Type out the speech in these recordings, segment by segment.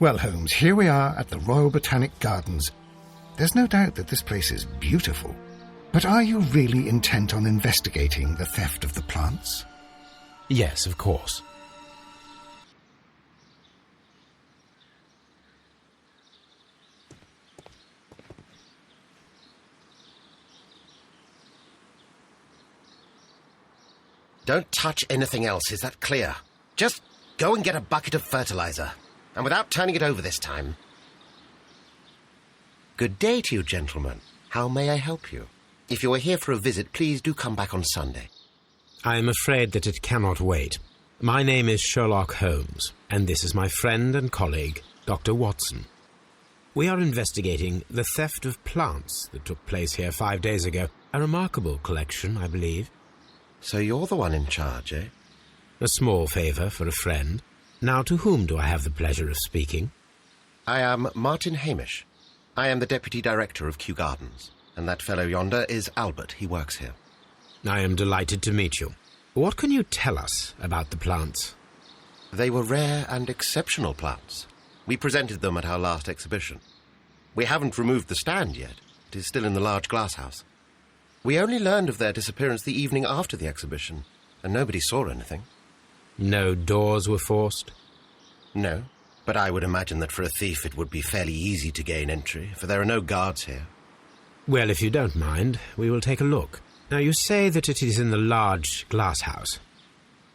Well, Holmes, here we are at the Royal Botanic Gardens. There's no doubt that this place is beautiful. But are you really intent on investigating the theft of the plants? Yes, of course. Don't touch anything else, is that clear? Just go and get a bucket of fertilizer. And without turning it over this time. Good day to you, gentlemen. How may I help you? If you are here for a visit, please do come back on Sunday. I am afraid that it cannot wait. My name is Sherlock Holmes, and this is my friend and colleague, Dr. Watson. We are investigating the theft of plants that took place here 5 days ago. A remarkable collection, I believe. So you're the one in charge, eh? A small favour for a friend. Now, to whom do I have the pleasure of speaking? I am Martin Hamish. I am the Deputy Director of Kew Gardens, and that fellow yonder is Albert. He works here. I am delighted to meet you. What can you tell us about the plants? They were rare and exceptional plants. We presented them at our last exhibition. We haven't removed the stand yet. It is still in the large glass house. We only learned of their disappearance the evening after the exhibition, and nobody saw anything. No doors were forced? No, but I would imagine that for a thief it would be fairly easy to gain entry, for there are no guards here. Well, if you don't mind, we will take a look. Now, you say that it is in the large glass house.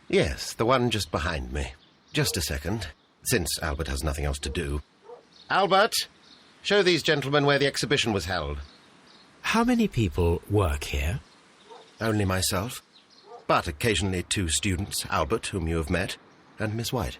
Yes, the one just behind me. Just a second, since Albert has nothing else to do. Albert, show these gentlemen where the exhibition was held. How many people work here? Only myself, but occasionally 2 students, Albert, whom you have met, and Miss White.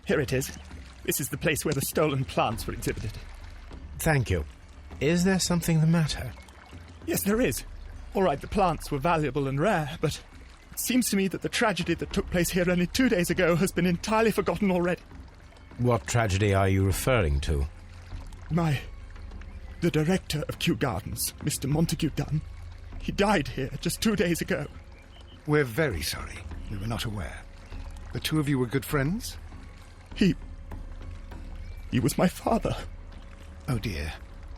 Here it is. This is the place where the stolen plants were exhibited. Thank you. Is there something the matter? Yes, there is. All right, the plants were valuable and rare, but it seems to me that the tragedy that took place here only 2 days ago has been entirely forgotten already. What tragedy are you referring to? The director of Kew Gardens, Mr. Montague Dunn, he died here just 2 days ago. We're very sorry. We were not aware. The two of you were good friends? He was my father. Oh dear.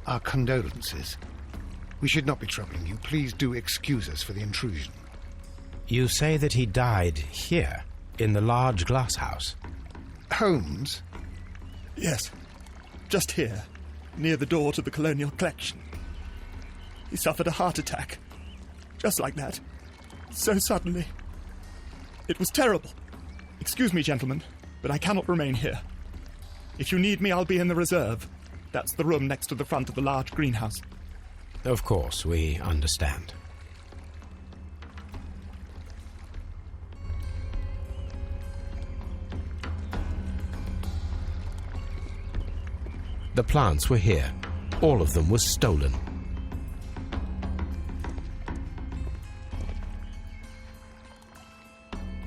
Our condolences. We should not be troubling you. Please do excuse us for the intrusion. You say that he died here, in the large glass house? Holmes? Yes, just here, near the door to the colonial collection. He suffered a heart attack. Just like that. So suddenly. It was terrible. Excuse me, gentlemen, but I cannot remain here. If you need me, I'll be in the reserve. That's the room next to the front of the large greenhouse. Of course, we understand. The plants were here. All of them were stolen.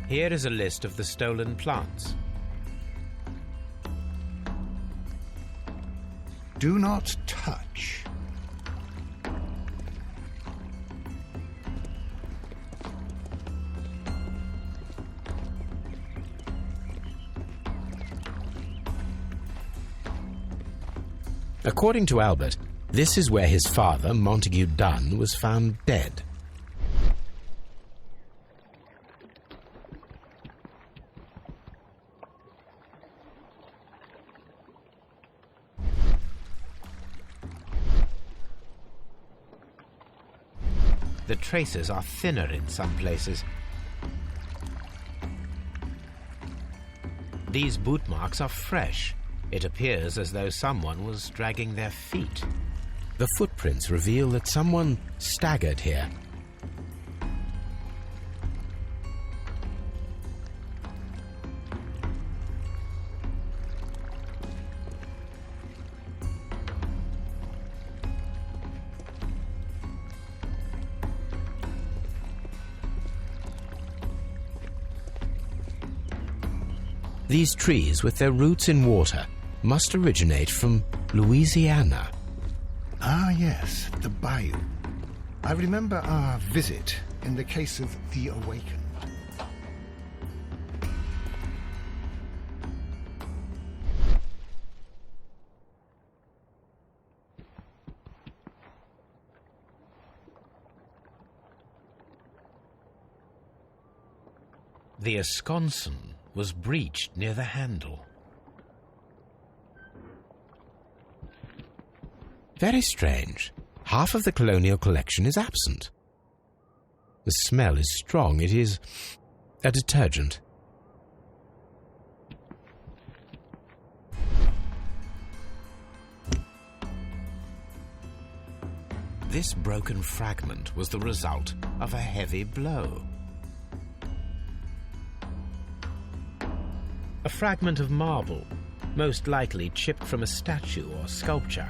Here is a list of the stolen plants. Do not touch. According to Albert, this is where his father, Montague Dunn, was found dead. The traces are thinner in some places. These boot marks are fresh. It appears as though someone was dragging their feet. The footprints reveal that someone staggered here. These trees, with their roots in water, must originate from Louisiana. Ah, yes, the bayou. I remember our visit in the case of The Awakened. The esconsson was breached near the handle. Very strange. Half of the colonial collection is absent. The smell is strong. It is a detergent. This broken fragment was the result of a heavy blow. A fragment of marble, most likely chipped from a statue or sculpture.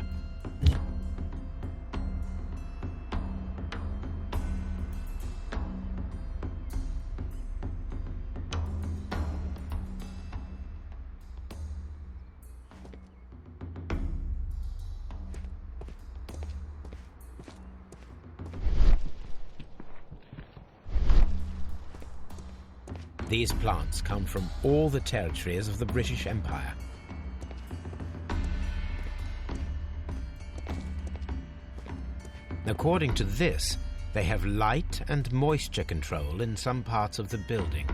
These plants come from all the territories of the British Empire. According to this, they have light and moisture control in some parts of the building.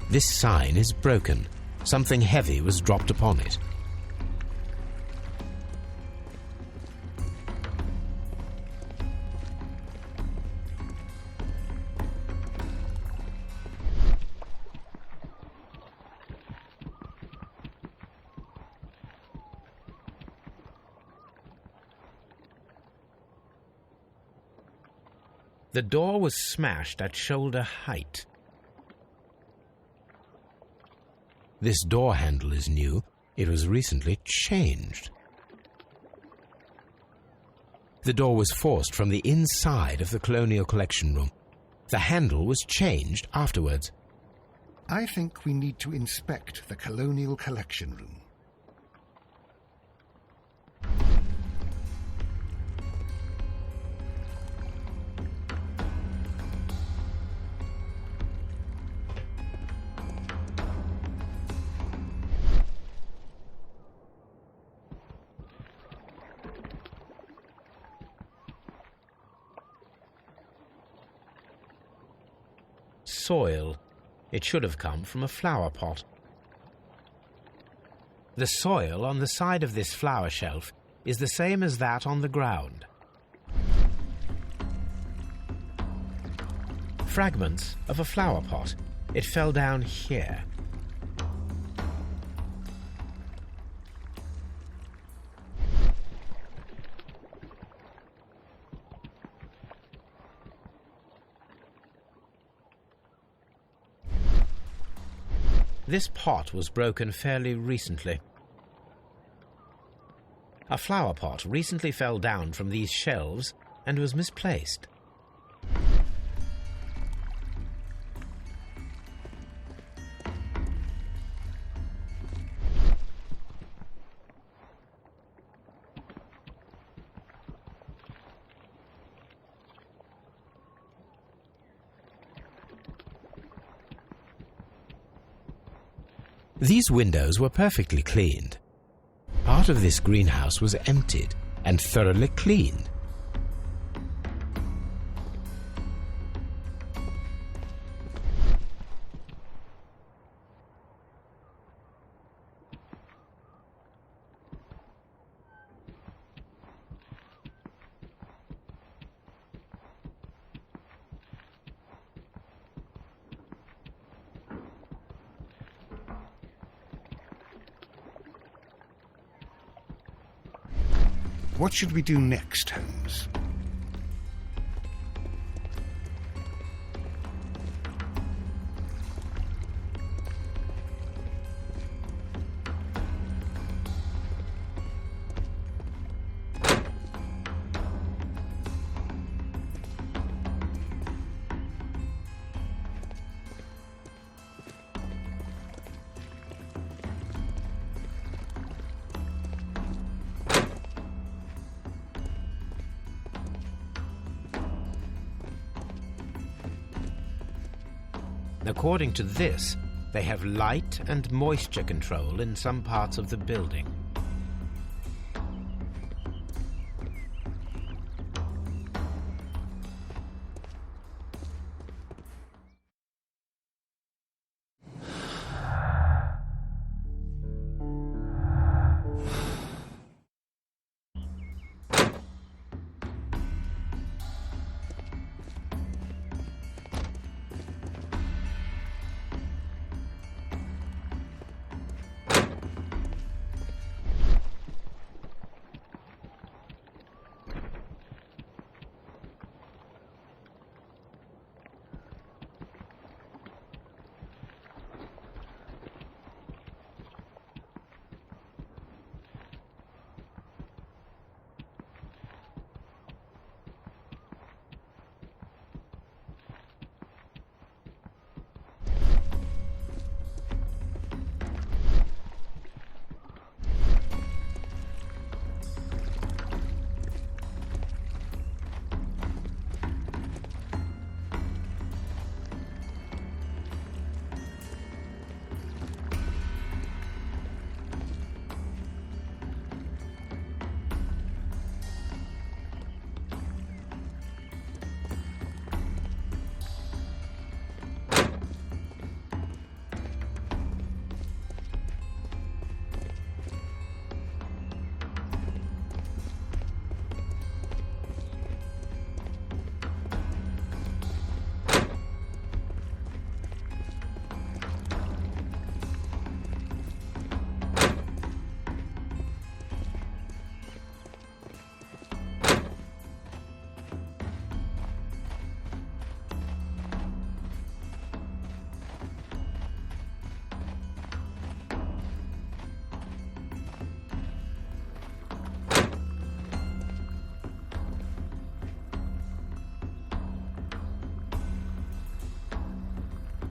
This sign is broken. Something heavy was dropped upon it. The door was smashed at shoulder height. This door handle is new. It was recently changed. The door was forced from the inside of the Colonial Collection Room. The handle was changed afterwards. I think we need to inspect the Colonial Collection Room. Soil. It should have come from a flower pot. The soil on the side of this flower shelf is the same as that on the ground. Fragments of a flower pot. It fell down here. This pot was broken fairly recently. A flower pot recently fell down from these shelves and was misplaced. These windows were perfectly cleaned. Part of this greenhouse was emptied and thoroughly cleaned. What should we do next, Holmes? According to this, they have light and moisture control in some parts of the building.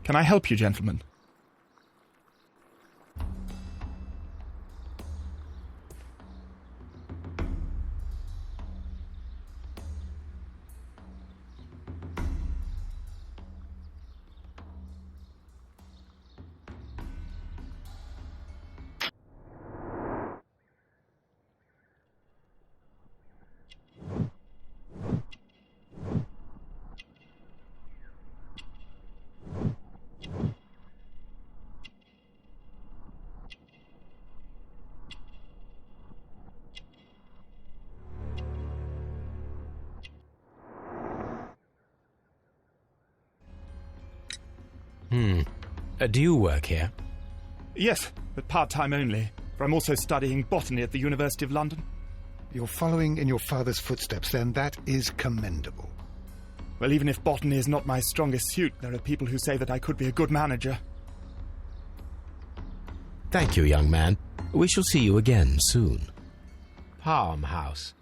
Can I help you, gentlemen? Do you work here? Yes, but part-time only, for I'm also studying botany at the University of London. You're following in your father's footsteps, then. That is commendable. Well, even if botany is not my strongest suit, there are people who say that I could be a good manager. Thank you, young man. We shall see you again soon. Palm House.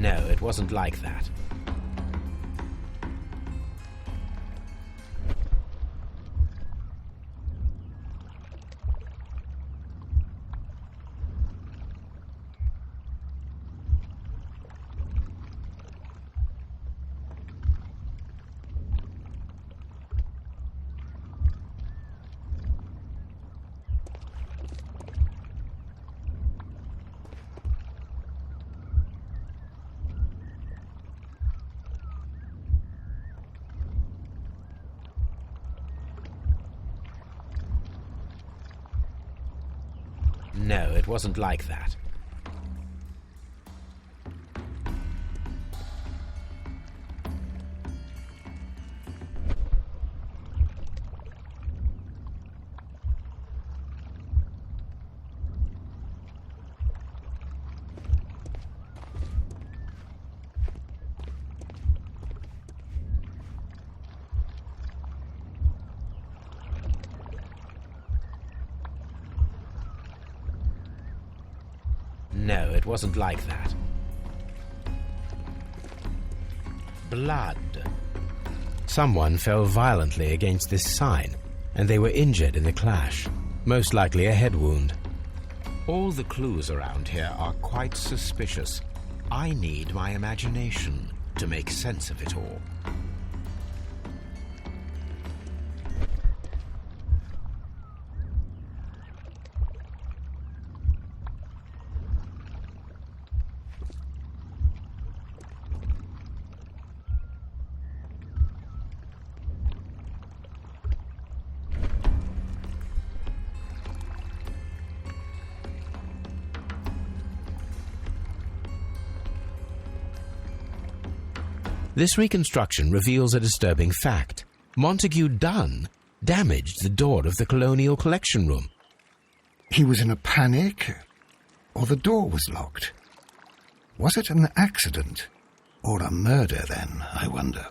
No, it wasn't like that. No, it wasn't like that. No, it wasn't like that. Blood. Someone fell violently against this sign, and they were injured in the clash. Most likely a head wound. All the clues around here are quite suspicious. I need my imagination to make sense of it all. This reconstruction reveals a disturbing fact. Montague Dunn damaged the door of the Colonial Collection Room. He was in a panic, or the door was locked? Was it an accident, or a murder then, I wonder?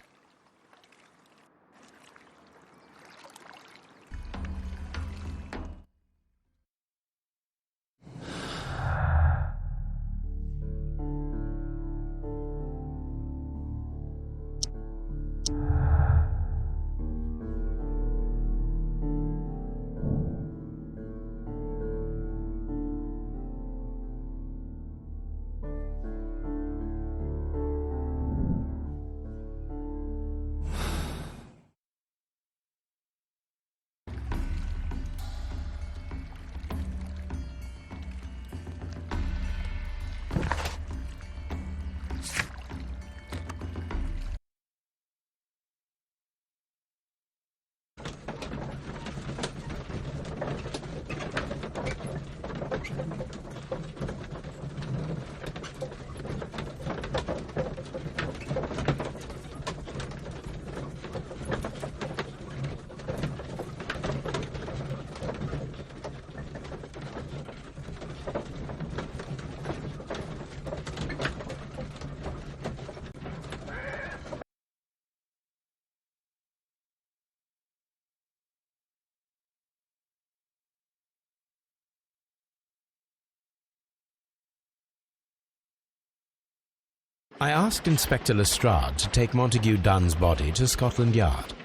I asked Inspector Lestrade to take Montague Dunn's body to Scotland Yard.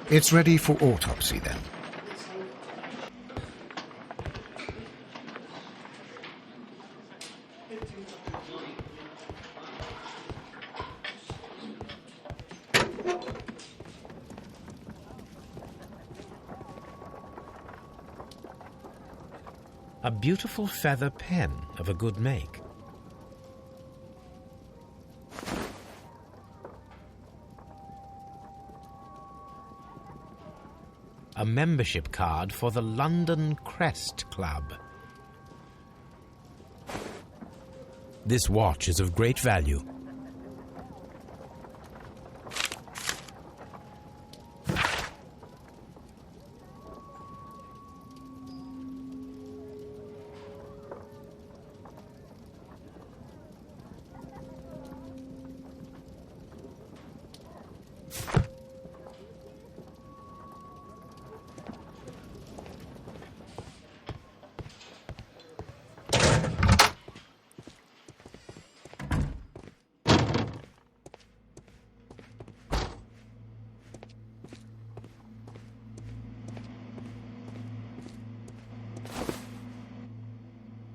It's ready for autopsy, then. A beautiful feather pen of a good make. A membership card for the London Crest Club. This watch is of great value.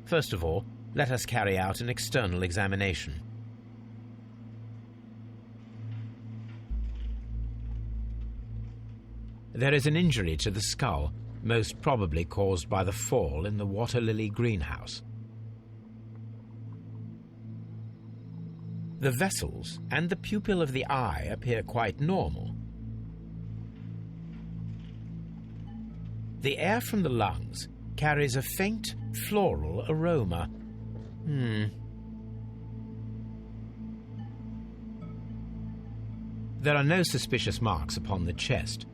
First of all, let us carry out an external examination. There is an injury to the skull, most probably caused by the fall in the water lily greenhouse. The vessels and the pupil of the eye appear quite normal. The air from the lungs carries a faint floral aroma. There are no suspicious marks upon the chest.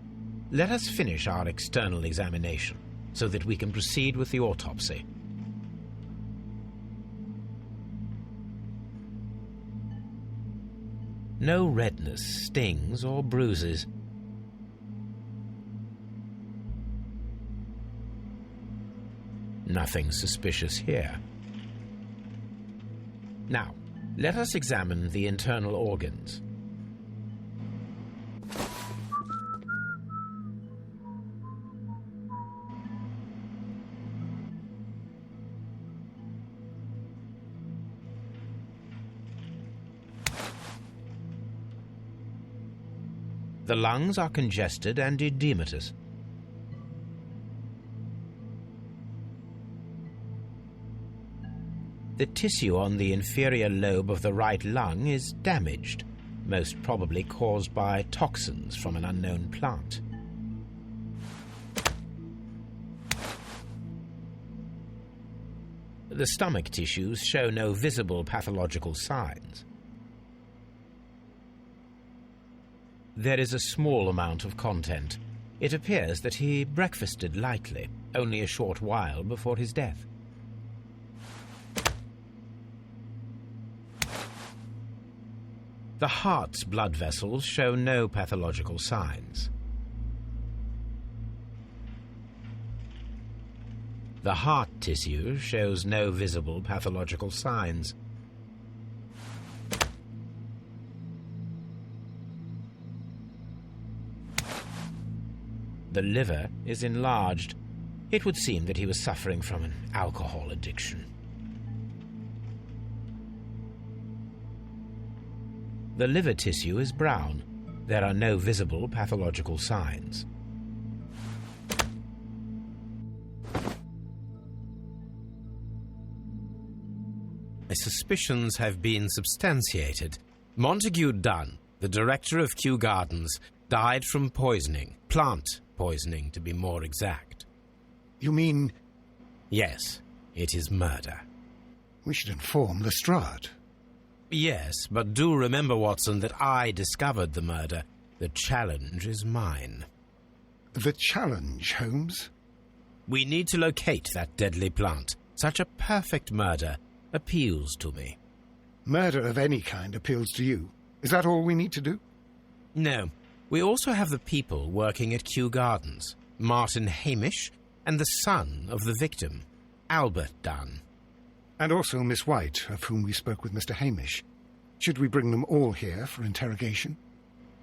Let us finish our external examination so that we can proceed with the autopsy. No redness, stings, or bruises. Nothing suspicious here. Now, let us examine the internal organs. The lungs are congested and edematous. The tissue on the inferior lobe of the right lung is damaged, most probably caused by toxins from an unknown plant. The stomach tissues show no visible pathological signs. There is a small amount of content. It appears that he breakfasted lightly, only a short while before his death. The heart's blood vessels show no pathological signs. The heart tissue shows no visible pathological signs. The liver is enlarged. It would seem that he was suffering from an alcohol addiction. The liver tissue is brown. There are no visible pathological signs. My suspicions have been substantiated. Montague Dunn, the director of Kew Gardens, died from poisoning. Plant poisoning, to be more exact. You mean... Yes, it is murder. We should inform Lestrade. Yes, but do remember, Watson, that I discovered the murder. The challenge is mine. The challenge, Holmes? We need to locate that deadly plant. Such a perfect murder appeals to me. Murder of any kind appeals to you. Is that all we need to do? No. We also have the people working at Kew Gardens. Martin Hamish and the son of the victim, Albert Dunn. And also Miss White, of whom we spoke with Mr. Hamish. Should we bring them all here for interrogation?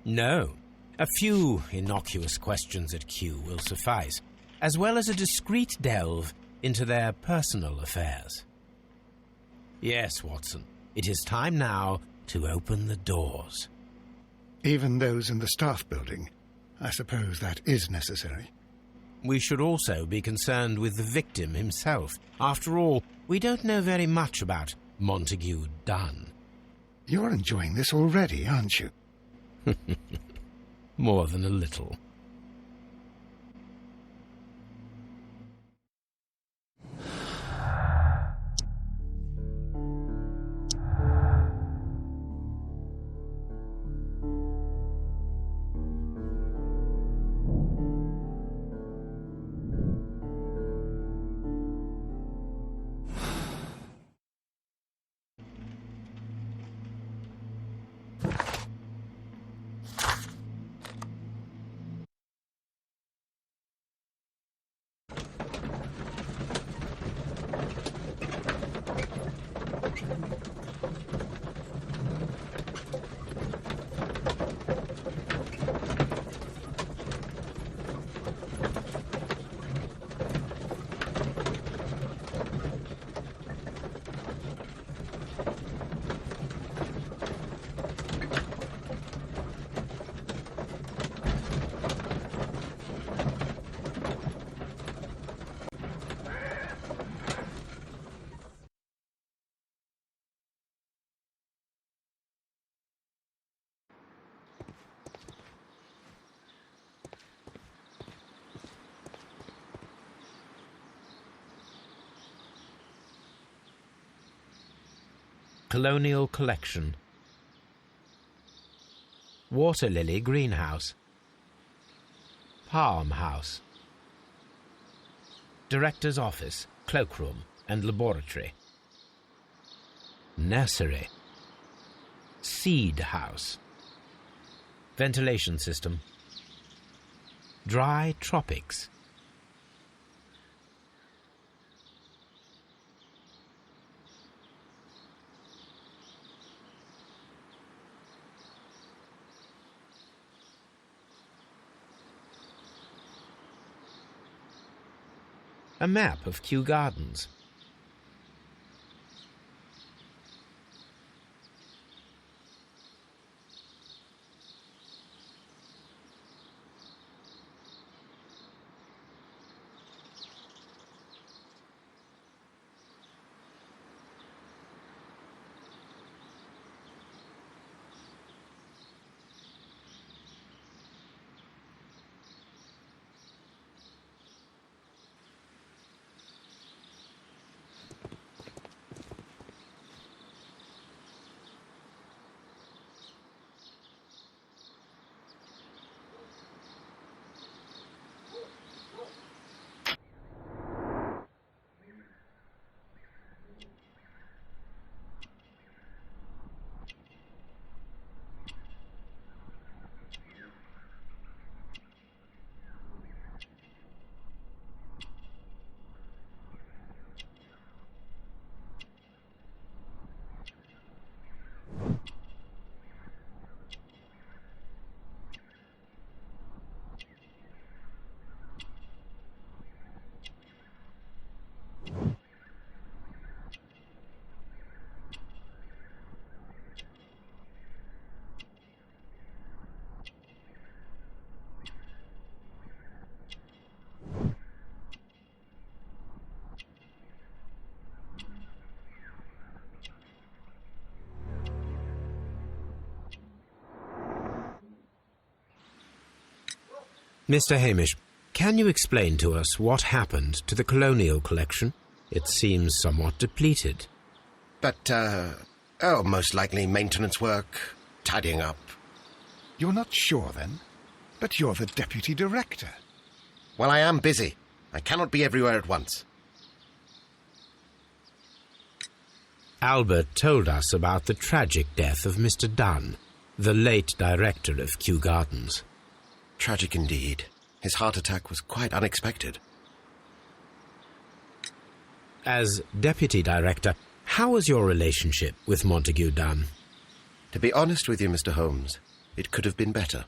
No. A few innocuous questions at Kew will suffice, as well as a discreet delve into their personal affairs. Yes, Watson, it is time now to open the doors. Even those in the staff building? I suppose that is necessary. We should also be concerned with the victim himself. After all, we don't know very much about Montague Dunn. You're enjoying this already, aren't you? More than a little. Colonial Collection. Water Lily Greenhouse. Palm House. Director's Office, Cloakroom and Laboratory. Nursery. Seed House. Ventilation System. Dry Tropics. A map of Kew Gardens. Mr. Hamish, can you explain to us what happened to the Colonial Collection? It seems somewhat depleted. But, most likely maintenance work, tidying up. You're not sure, then? But you're the deputy director. Well, I am busy. I cannot be everywhere at once. Albert told us about the tragic death of Mr. Dunn, the late director of Kew Gardens. Tragic indeed. His heart attack was quite unexpected. As deputy director, how was your relationship with Montague Dunn? To be honest with you, Mr. Holmes, it could have been better.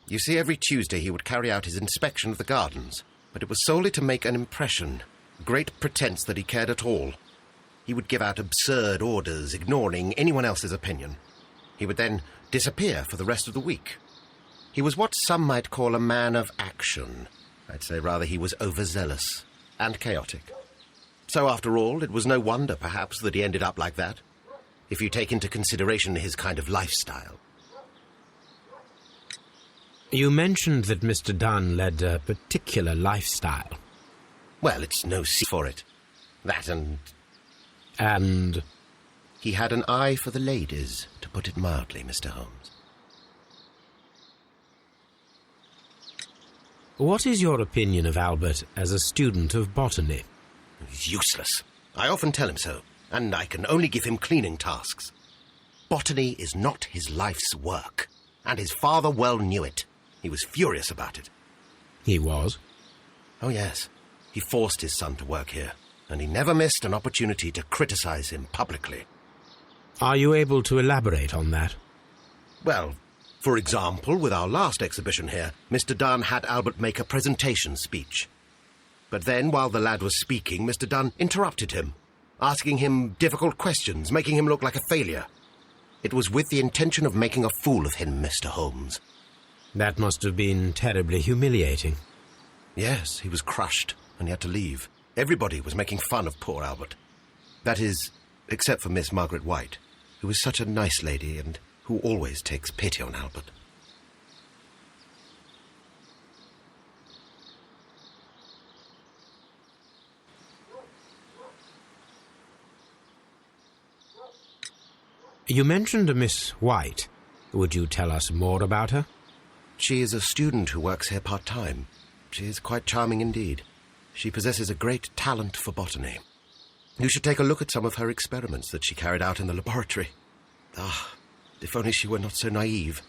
You see, every Tuesday he would carry out his inspection of the gardens, but it was solely to make an impression, great pretense that he cared at all. He would give out absurd orders, ignoring anyone else's opinion. He would then disappear for the rest of the week. He was what some might call a man of action. I'd say rather he was overzealous and chaotic. So after all, it was no wonder, perhaps, that he ended up like that, if you take into consideration his kind of lifestyle. You mentioned that Mr. Dunn led a particular lifestyle. Well, it's no secret for it. That and... And? He had an eye for the ladies, to put it mildly, Mr. Holmes. What is your opinion of Albert as a student of botany? He's useless. I often tell him so, and I can only give him cleaning tasks. Botany is not his life's work, and his father well knew it. He was furious about it. He was? Oh, yes. He forced his son to work here, and he never missed an opportunity to criticize him publicly. Are you able to elaborate on that? Well, for example, with our last exhibition here, Mr. Dunn had Albert make a presentation speech. But then, while the lad was speaking, Mr. Dunn interrupted him, asking him difficult questions, making him look like a failure. It was with the intention of making a fool of him, Mr. Holmes. That must have been terribly humiliating. Yes, he was crushed, and he had to leave. Everybody was making fun of poor Albert. That is, except for Miss Margaret White, who is such a nice lady and who always takes pity on Albert. You mentioned a Miss White. Would you tell us more about her? She is a student who works here part-time. She is quite charming indeed. She possesses a great talent for botany. You should take a look at some of her experiments that she carried out in the laboratory. Ah, if only she were not so naive.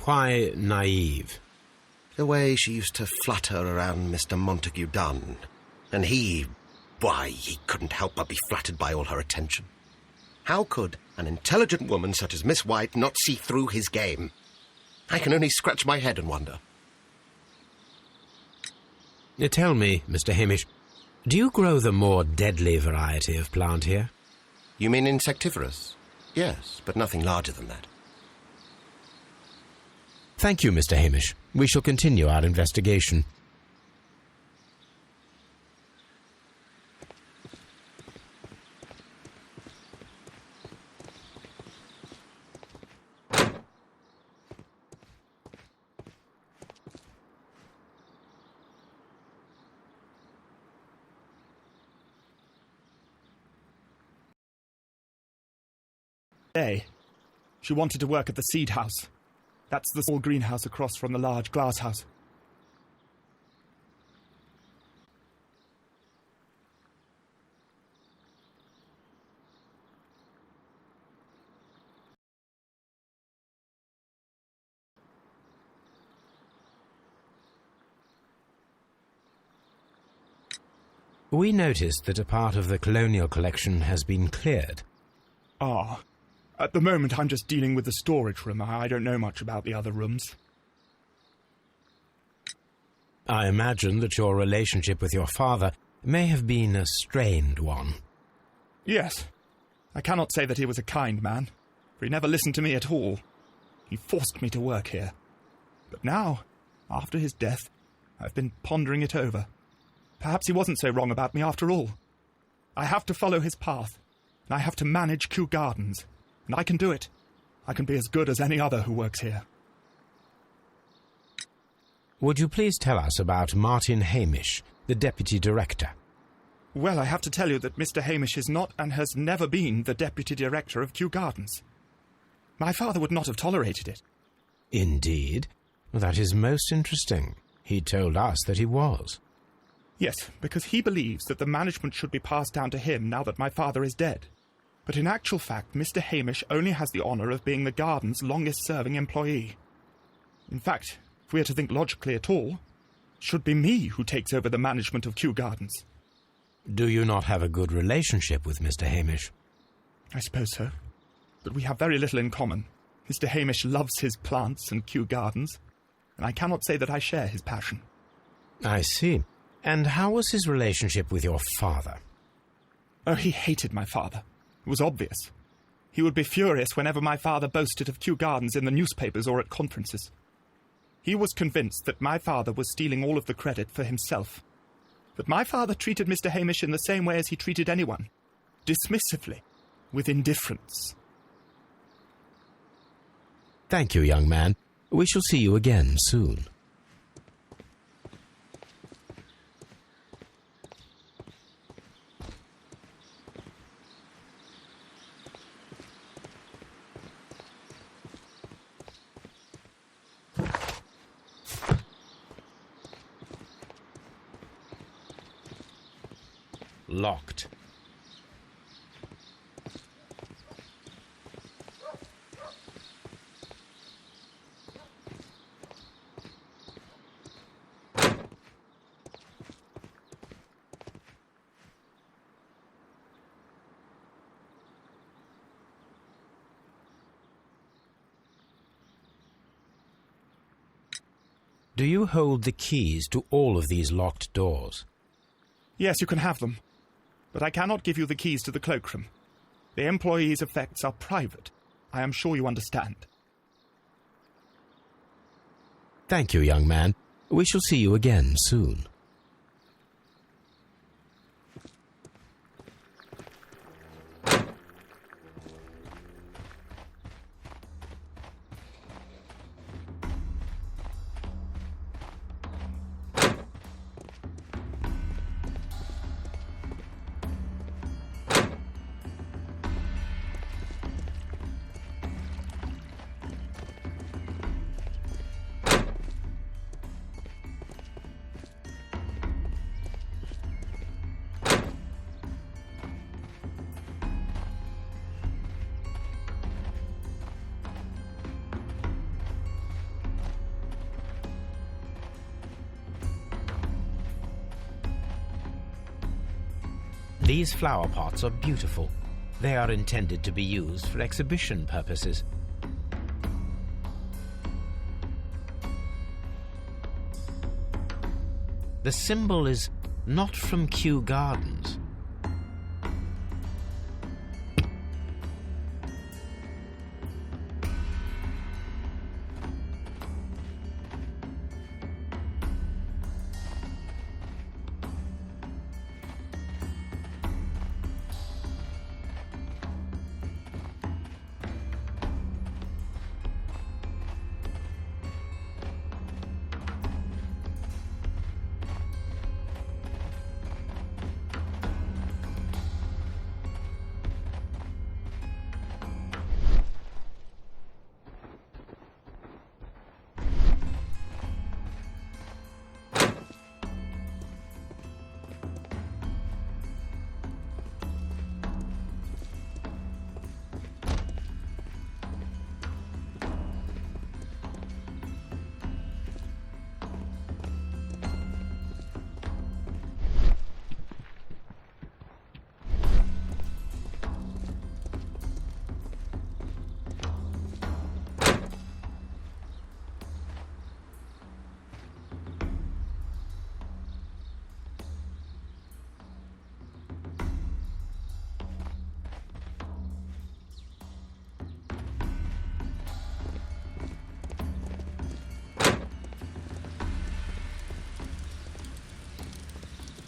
Why naive? The way she used to flutter around Mr. Montague Dunn. And he couldn't help but be flattered by all her attention. How could an intelligent woman such as Miss White not see through his game? I can only scratch my head and wonder. Tell me, Mr. Hamish, do you grow the more deadly variety of plant here? You mean insectivorous? Yes, but nothing larger than that. Thank you, Mr. Hamish. We shall continue our investigation. She wanted to work at the seed house. That's the small greenhouse across from the large glass house. We noticed that a part of the colonial collection has been cleared. Ah. At the moment, I'm just dealing with the storage room. I don't know much about the other rooms. I imagine that your relationship with your father may have been a strained one. Yes. I cannot say that he was a kind man, for he never listened to me at all. He forced me to work here. But now, after his death, I've been pondering it over. Perhaps he wasn't so wrong about me after all. I have to follow his path, and I have to manage Kew Gardens. And I can do it. I can be as good as any other who works here. Would you please tell us about Martin Hamish, the Deputy Director? Well, I have to tell you that Mr. Hamish is not and has never been the Deputy Director of Kew Gardens. My father would not have tolerated it. Indeed? That is most interesting. He told us that he was. Yes, because he believes that the management should be passed down to him now that my father is dead. But in actual fact, Mr. Hamish only has the honour of being the garden's longest-serving employee. In fact, if we are to think logically at all, it should be me who takes over the management of Kew Gardens. Do you not have a good relationship with Mr. Hamish? I suppose so. But we have very little in common. Mr. Hamish loves his plants and Kew Gardens, and I cannot say that I share his passion. I see. And how was his relationship with your father? Oh, he hated my father. It was obvious. He would be furious whenever my father boasted of Kew Gardens in the newspapers or at conferences. He was convinced that my father was stealing all of the credit for himself. But my father treated Mr. Hamish in the same way as he treated anyone, dismissively, with indifference. Thank you, young man. We shall see you again soon. Locked. Do you hold the keys to all of these locked doors? Yes, you can have them. But I cannot give you the keys to the cloakroom. The employees' effects are private. I am sure you understand. Thank you, young man. We shall see you again soon. These flower pots are beautiful. They are intended to be used for exhibition purposes. The symbol is not from Kew Gardens.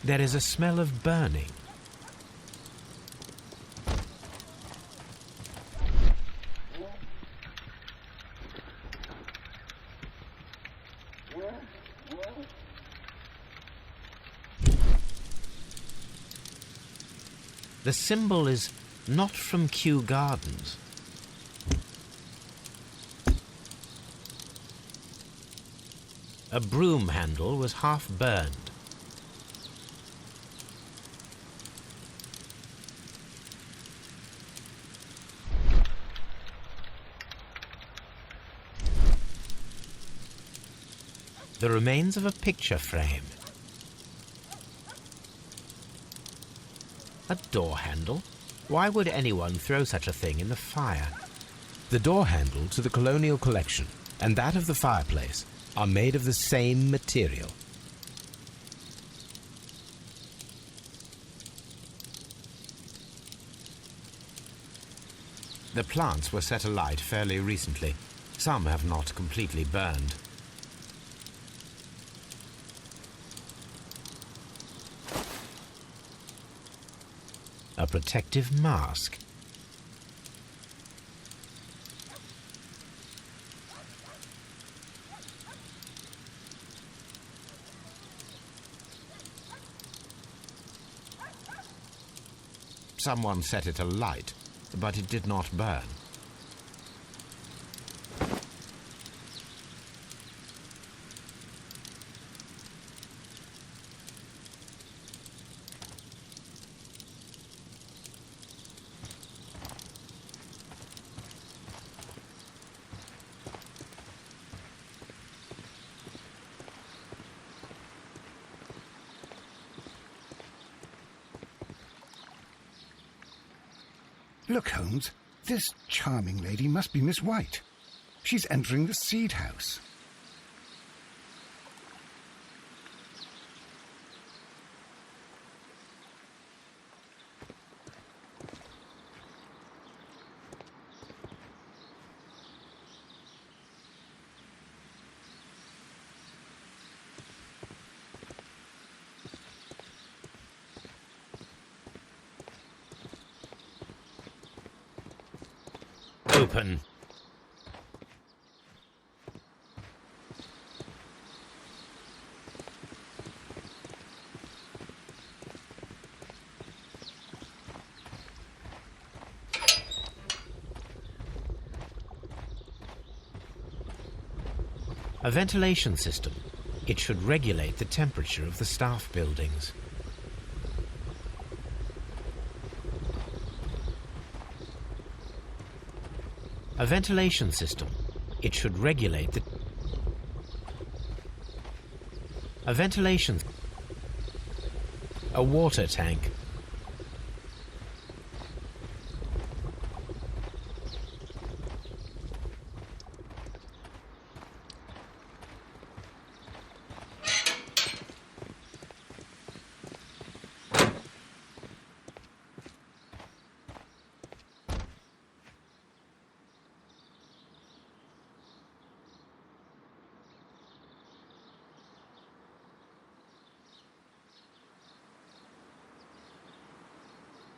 There is a smell of burning. The symbol is not from Kew Gardens. A broom handle was half burned. The remains of a picture frame. A door handle? Why would anyone throw such a thing in the fire? The door handle to the colonial collection and that of the fireplace are made of the same material. The plants were set alight fairly recently. Some have not completely burned. A protective mask. Someone set it alight, but it did not burn. Look, Holmes, this charming lady must be Miss White. She's entering the seed house. Open. A ventilation system. It should regulate the temperature of the staff buildings. A ventilation system. It should regulate the... A ventilation... A water tank.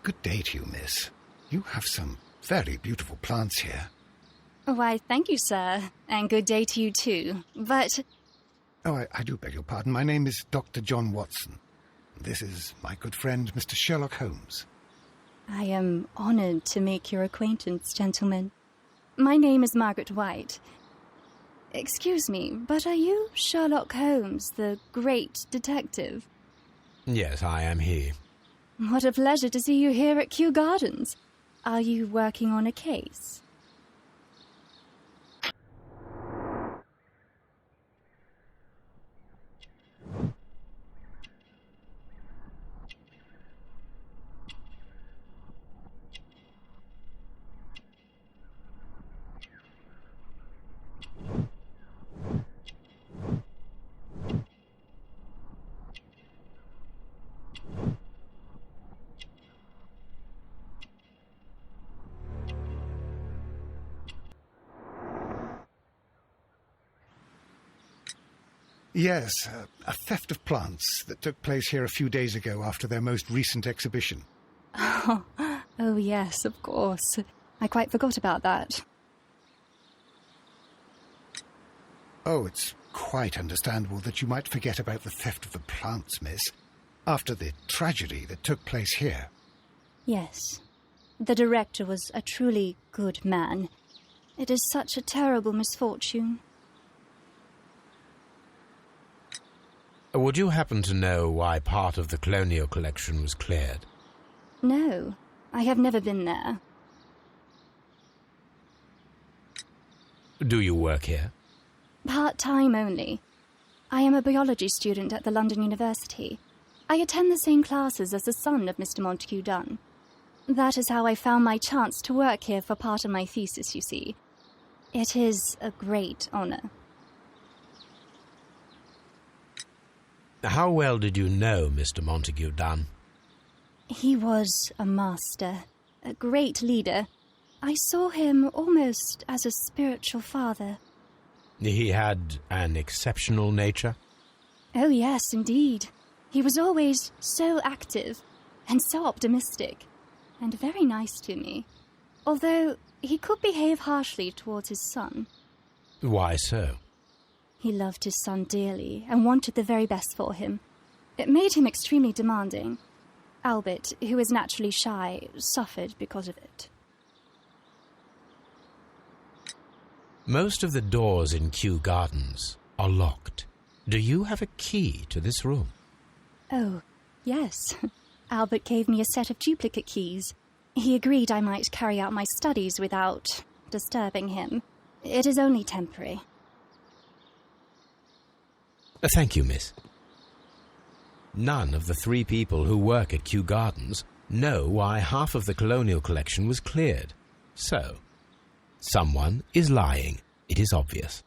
Good day to you, miss. You have some very beautiful plants here. Why, thank you, sir. And good day to you, too. But... Oh, I do beg your pardon. My name is Dr. John Watson. This is my good friend, Mr. Sherlock Holmes. I am honoured to make your acquaintance, gentlemen. My name is Margaret White. Excuse me, but are you Sherlock Holmes, the great detective? Yes, I am he. What a pleasure to see you here at Kew Gardens. Are you working on a case? Yes, a theft of plants that took place here a few days ago after their most recent exhibition. Oh, yes, of course. I quite forgot about that. Oh, it's quite understandable that you might forget about the theft of the plants, miss, after the tragedy that took place here. Yes. The director was a truly good man. It is such a terrible misfortune. Would you happen to know why part of the colonial collection was cleared? No, I have never been there. Do you work here? Part-time only. I am a biology student at the London University. I attend the same classes as the son of Mr. Montague Dunn. That is how I found my chance to work here for part of my thesis, you see. It is a great honour. How well did you know Mr. Montague Dunn? He was a master, a great leader. I saw him almost as a spiritual father. He had an exceptional nature? Oh, yes, indeed. He was always so active and so optimistic and very nice to me, although he could behave harshly towards his son. Why so? He loved his son dearly and wanted the very best for him. It made him extremely demanding. Albert, who is naturally shy, suffered because of it. Most of the doors in Kew Gardens are locked. Do you have a key to this room? Oh, yes. Albert gave me a set of duplicate keys. He agreed I might carry out my studies without disturbing him. It is only temporary. Thank you, miss. None of the 3 people who work at Kew Gardens know why half of the colonial collection was cleared. So, someone is lying. It is obvious.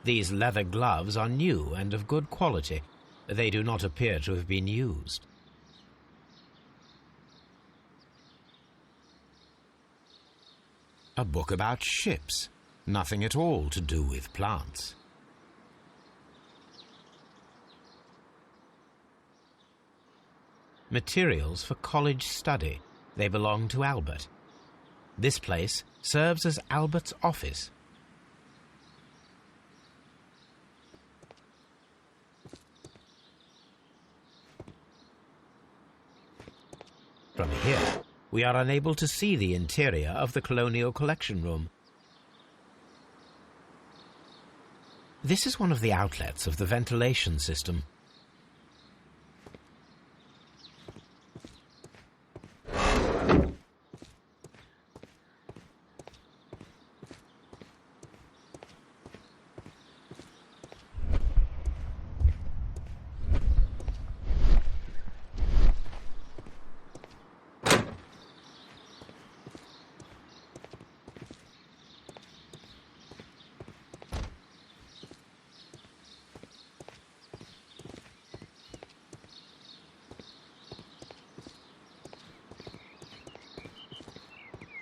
These leather gloves are new and of good quality. They do not appear to have been used. A book about ships. Nothing at all to do with plants. Materials for college study. They belong to Albert. This place serves as Albert's office. From here, we are unable to see the interior of the colonial collection room. This is one of the outlets of the ventilation system.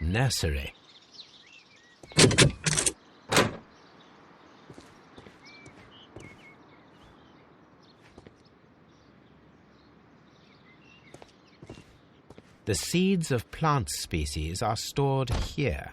Nursery. The seeds of plant species are stored here.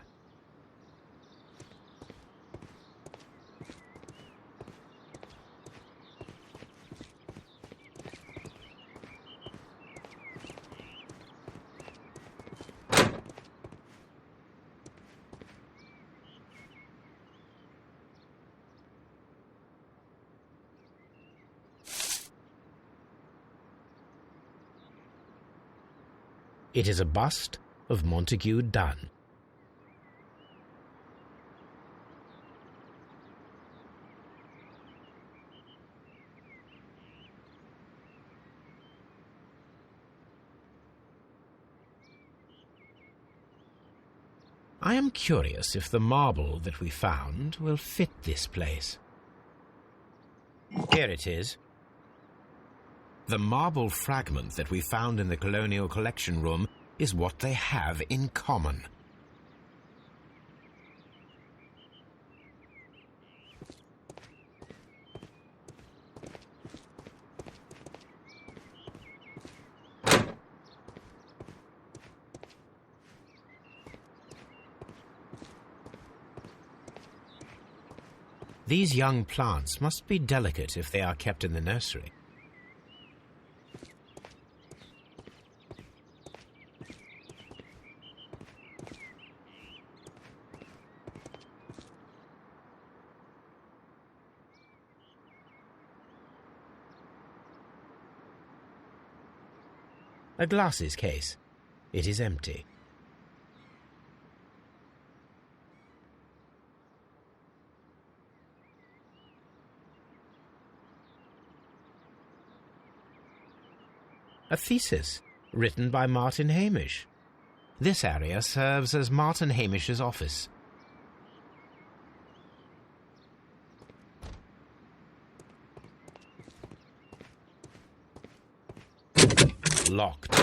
It is a bust of Montague Dunn. I am curious if the marble that we found will fit this place. Here it is. The marble fragment that we found in the Colonial Collection Room is what they have in common. These young plants must be delicate if they are kept in the nursery. A glasses case. It is empty. A thesis, written by Martin Hamish. This area serves as Martin Hamish's office. Locked.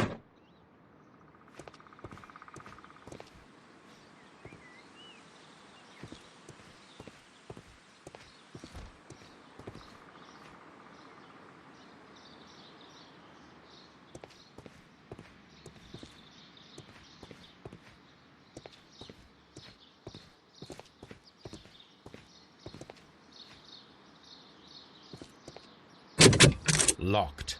Locked.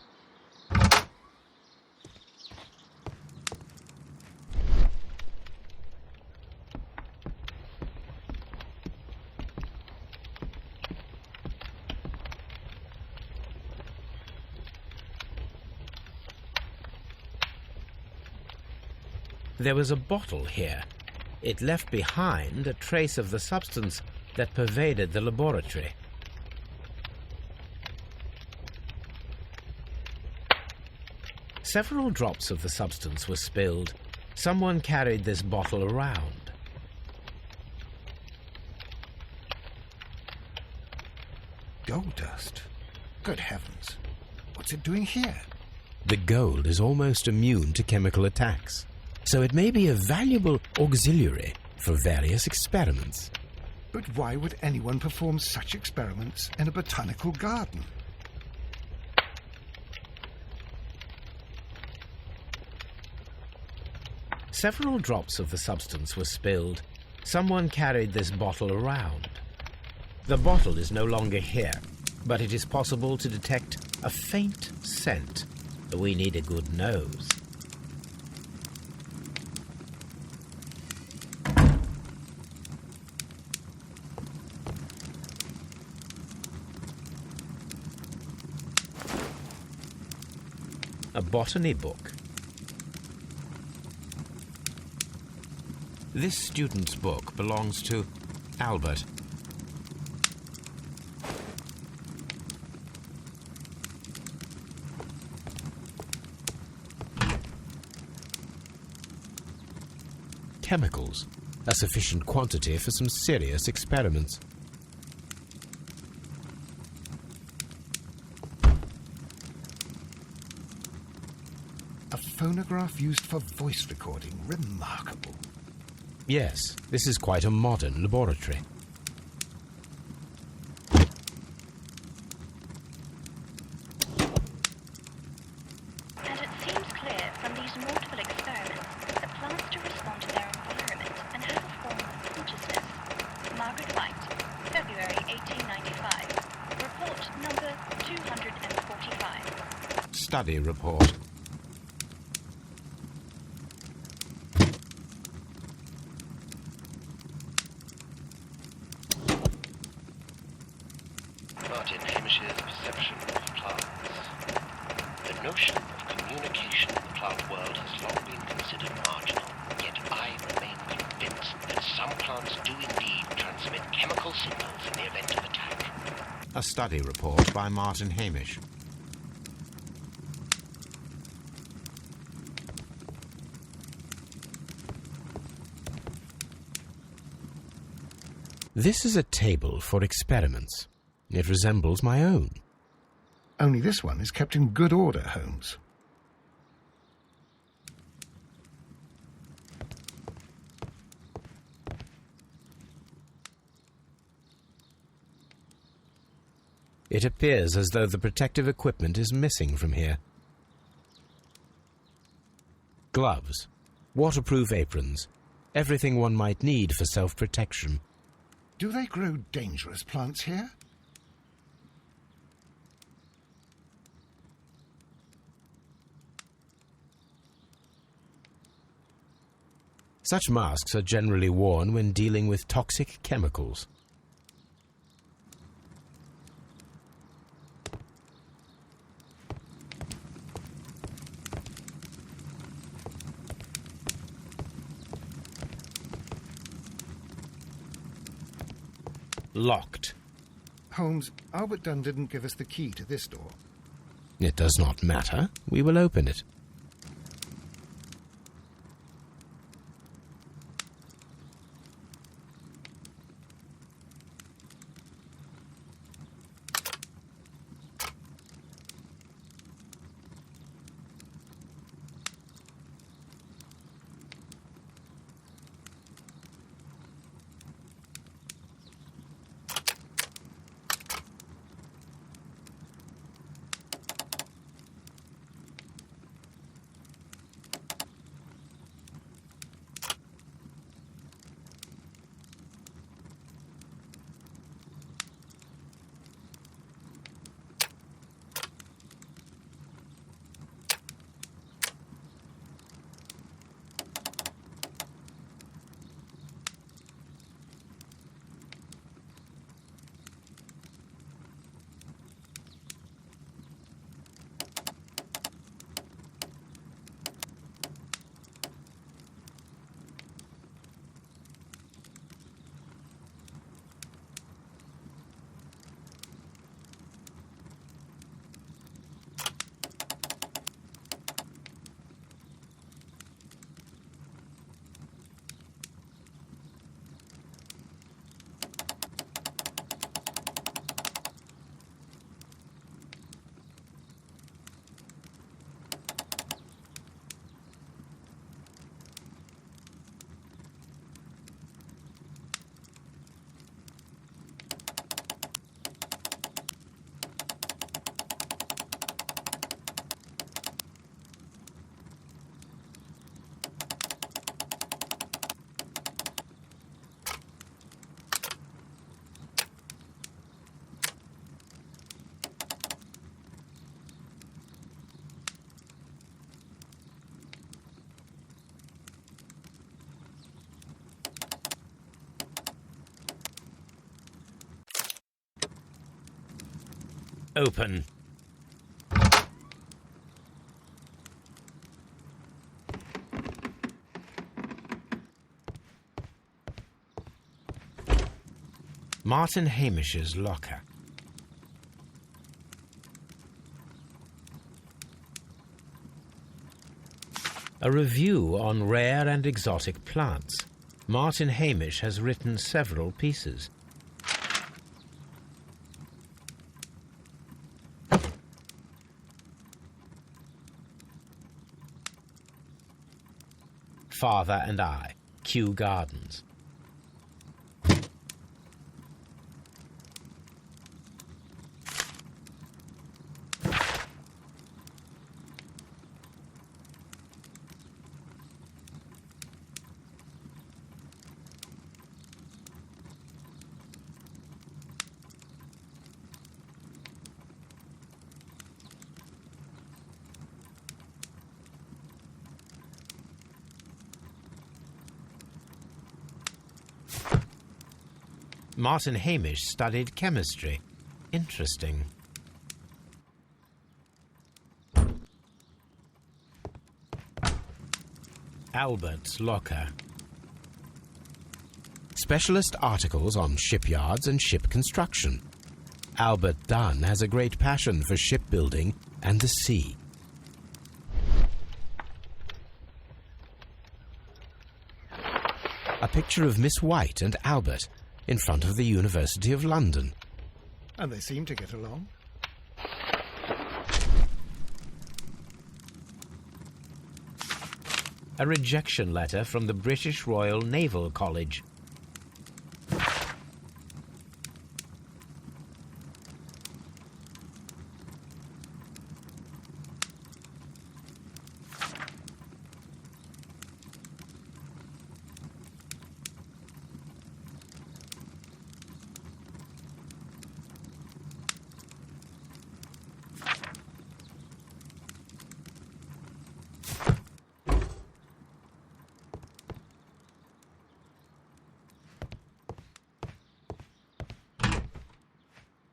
There was a bottle here. It left behind a trace of the substance that pervaded the laboratory. Several drops of the substance were spilled. Someone carried this bottle around. Gold dust? Good heavens. What's it doing here? The gold is almost immune to chemical attacks, so it may be a valuable auxiliary for various experiments. But why would anyone perform such experiments in a botanical garden? Several drops of the substance were spilled. Someone carried this bottle around. The bottle is no longer here, but it is possible to detect a faint scent. We need a good nose. A botany book. This student's book belongs to Albert. Chemicals, a sufficient quantity for some serious experiments. A phonograph used for voice recording. Remarkable. Yes, this is quite a modern laboratory. And it seems clear from these multiple experiments study report. Martin Hamish's perception of plants. The notion of communication in the plant world has long been considered marginal, yet I remain convinced that some plants do indeed transmit chemical signals in the event of attack. A study report by Martin Hamish. This is a table for experiments. It resembles my own. Only this one is kept in good order, Holmes. It appears as though the protective equipment is missing from here. Gloves, waterproof aprons, everything one might need for self-protection. Do they grow dangerous plants here? Such masks are generally worn when dealing with toxic chemicals. Locked. Holmes, Albert Dunn didn't give us the key to this door. It does not matter. We will open it. Open. Martin Hamish's locker. A review on rare and exotic plants. Martin Hamish has written several pieces. Father and I, Kew Gardens. Martin Hamish studied chemistry. Interesting. Albert's locker. Specialist articles on shipyards and ship construction. Albert Dunn has a great passion for shipbuilding and the sea. A picture of Miss White and Albert in front of the University of London. And they seem to get along. A rejection letter from the British Royal Naval College.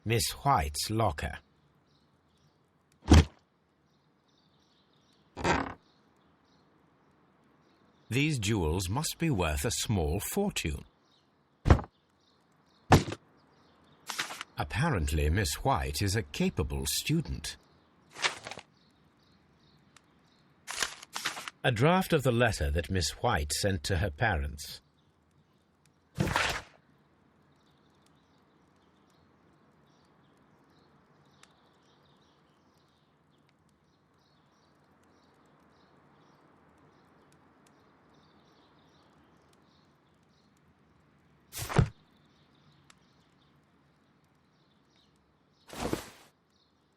Miss White's locker. These jewels must be worth a small fortune. Apparently, Miss White is a capable student. A draft of the letter that Miss White sent to her parents.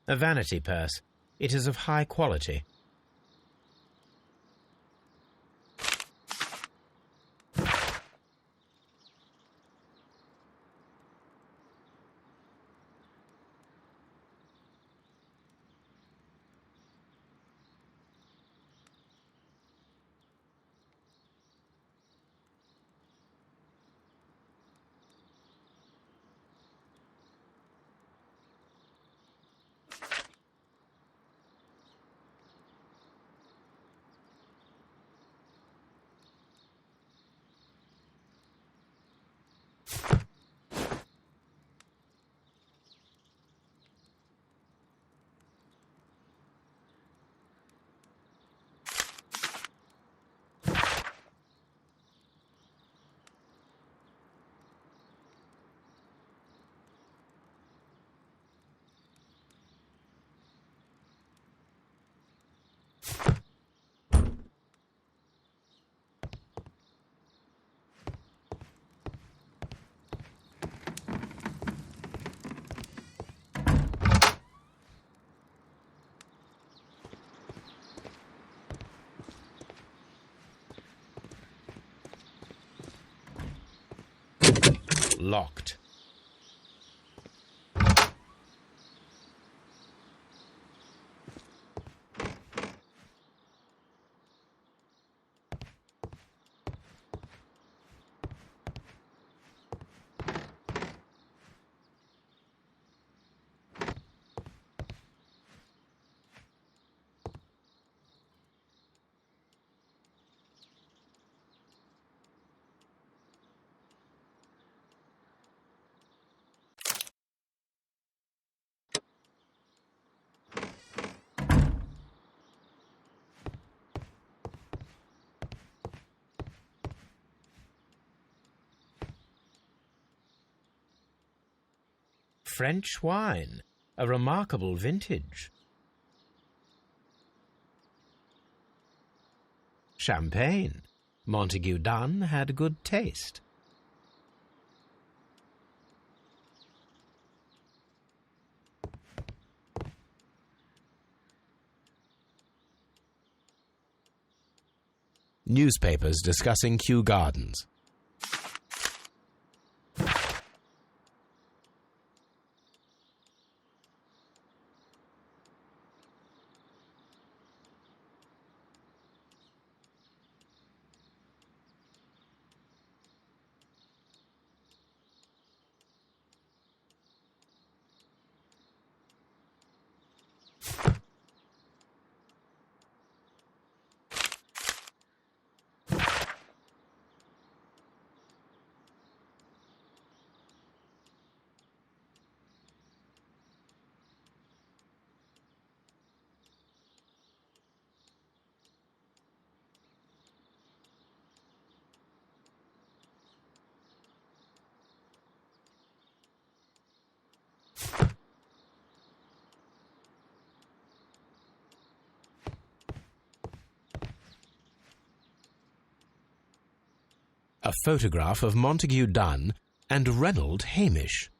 A vanity purse. It is of high quality. Locked. French wine, a remarkable vintage. Champagne. Montague Dunn had good taste. Newspapers discussing Kew Gardens. a photograph of Montague Dunn and Reynold Hamish.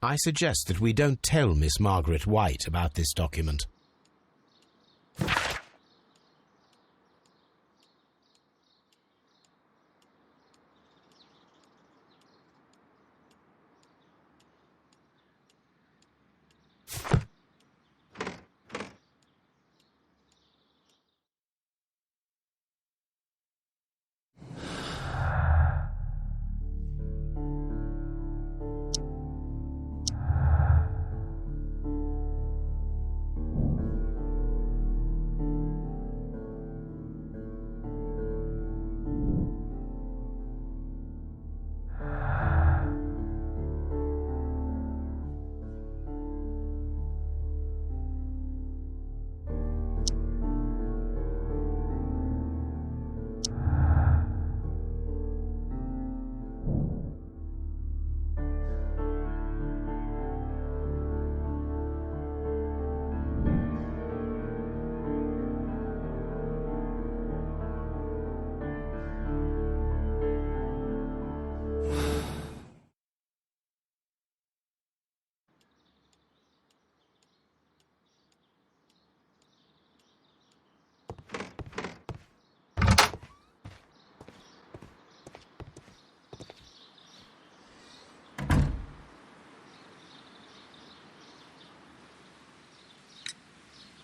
I suggest that we don't tell Miss Margaret White about this document.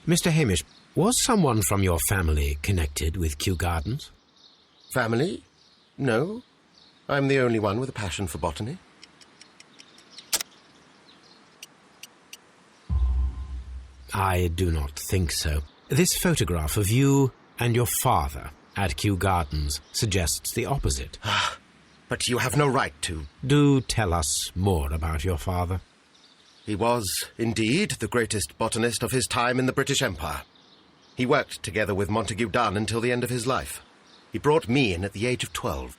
Mr. Hamish, was someone from your family connected with Kew Gardens? Family? No. I'm the only one with a passion for botany. I do not think so. This photograph of you and your father at Kew Gardens suggests the opposite. But you have no right to. Do tell us more about your father. He was, indeed, the greatest botanist of his time in the British Empire. He worked together with Montague Dunn until the end of his life. He brought me in at the age of 12.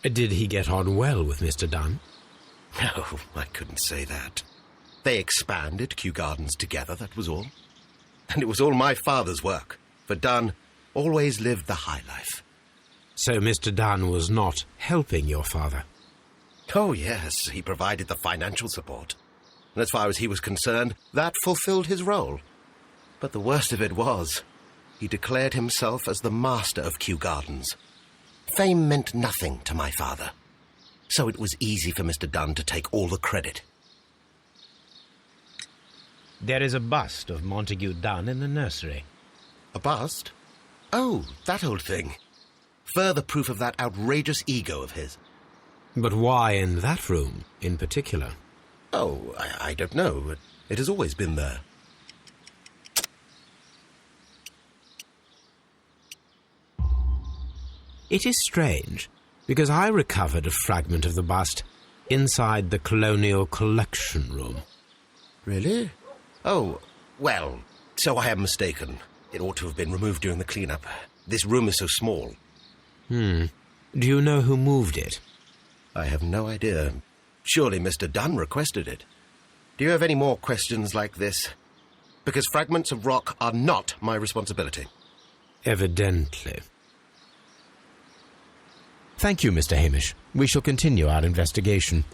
Did he get on well with Mr. Dunn? No, I couldn't say that. They expanded Kew Gardens together, that was all. And it was all my father's work, for Dunn always lived the high life. So Mr. Dunn was not helping your father? Oh, yes, he provided the financial support. And as far as he was concerned, that fulfilled his role. But the worst of it was, he declared himself as the master of Kew Gardens. Fame meant nothing to my father, so it was easy for Mr. Dunn to take all the credit. There is a bust of Montague Dunn in the nursery. A bust? Oh, that old thing. Further proof of that outrageous ego of his. But why in that room in particular? Oh, I don't know. It has always been there. It is strange, because I recovered a fragment of the bust inside the Colonial Collection Room. Really? Oh, well, so I am mistaken. It ought to have been removed during the clean-up. This room is so small. Do you know who moved it? I have no idea. Surely Mr. Dunn requested it. Do you have any more questions like this? Because fragments of rock are not my responsibility. Evidently. Thank you, Mr. Hamish. We shall continue our investigation.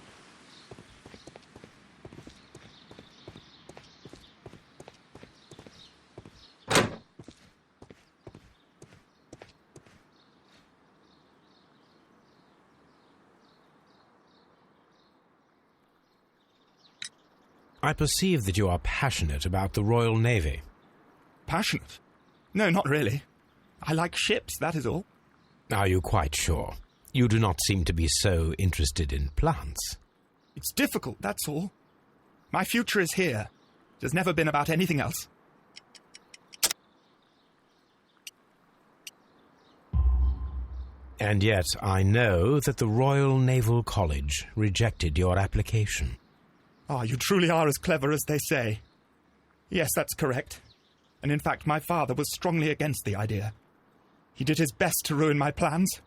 I perceive that you are passionate about the Royal Navy. Passionate? No, not really. I like ships, that is all. Are you quite sure? You do not seem to be so interested in plants. It's difficult, that's all. My future is here. It has never been about anything else. And yet I know that the Royal Naval College rejected your application. Ah, you truly are as clever as they say. Yes, that's correct. And in fact, my father was strongly against the idea. He did his best to ruin my plans,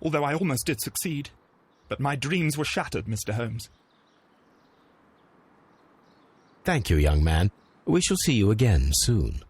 although I almost did succeed. But my dreams were shattered, Mr. Holmes. Thank you, young man. We shall see you again soon.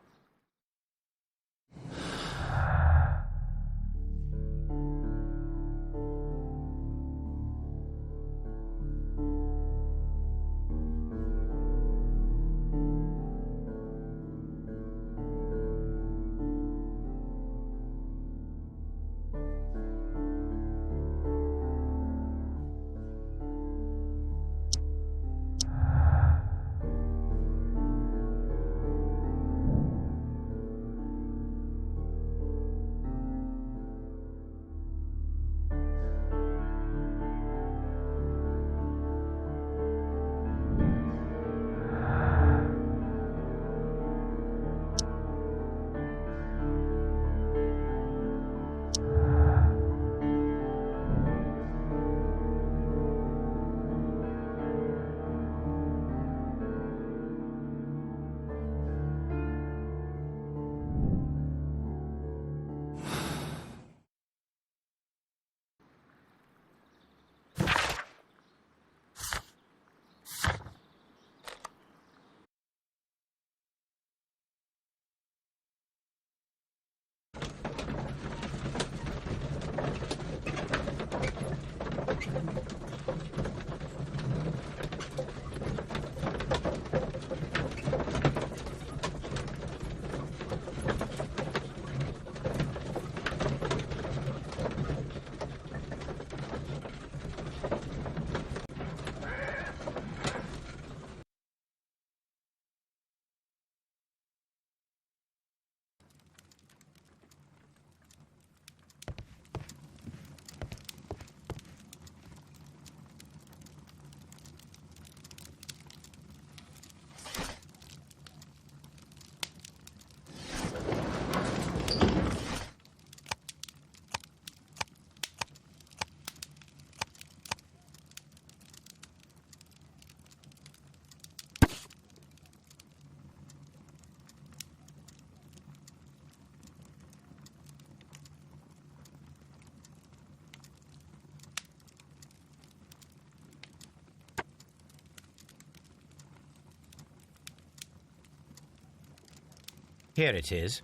Here it is.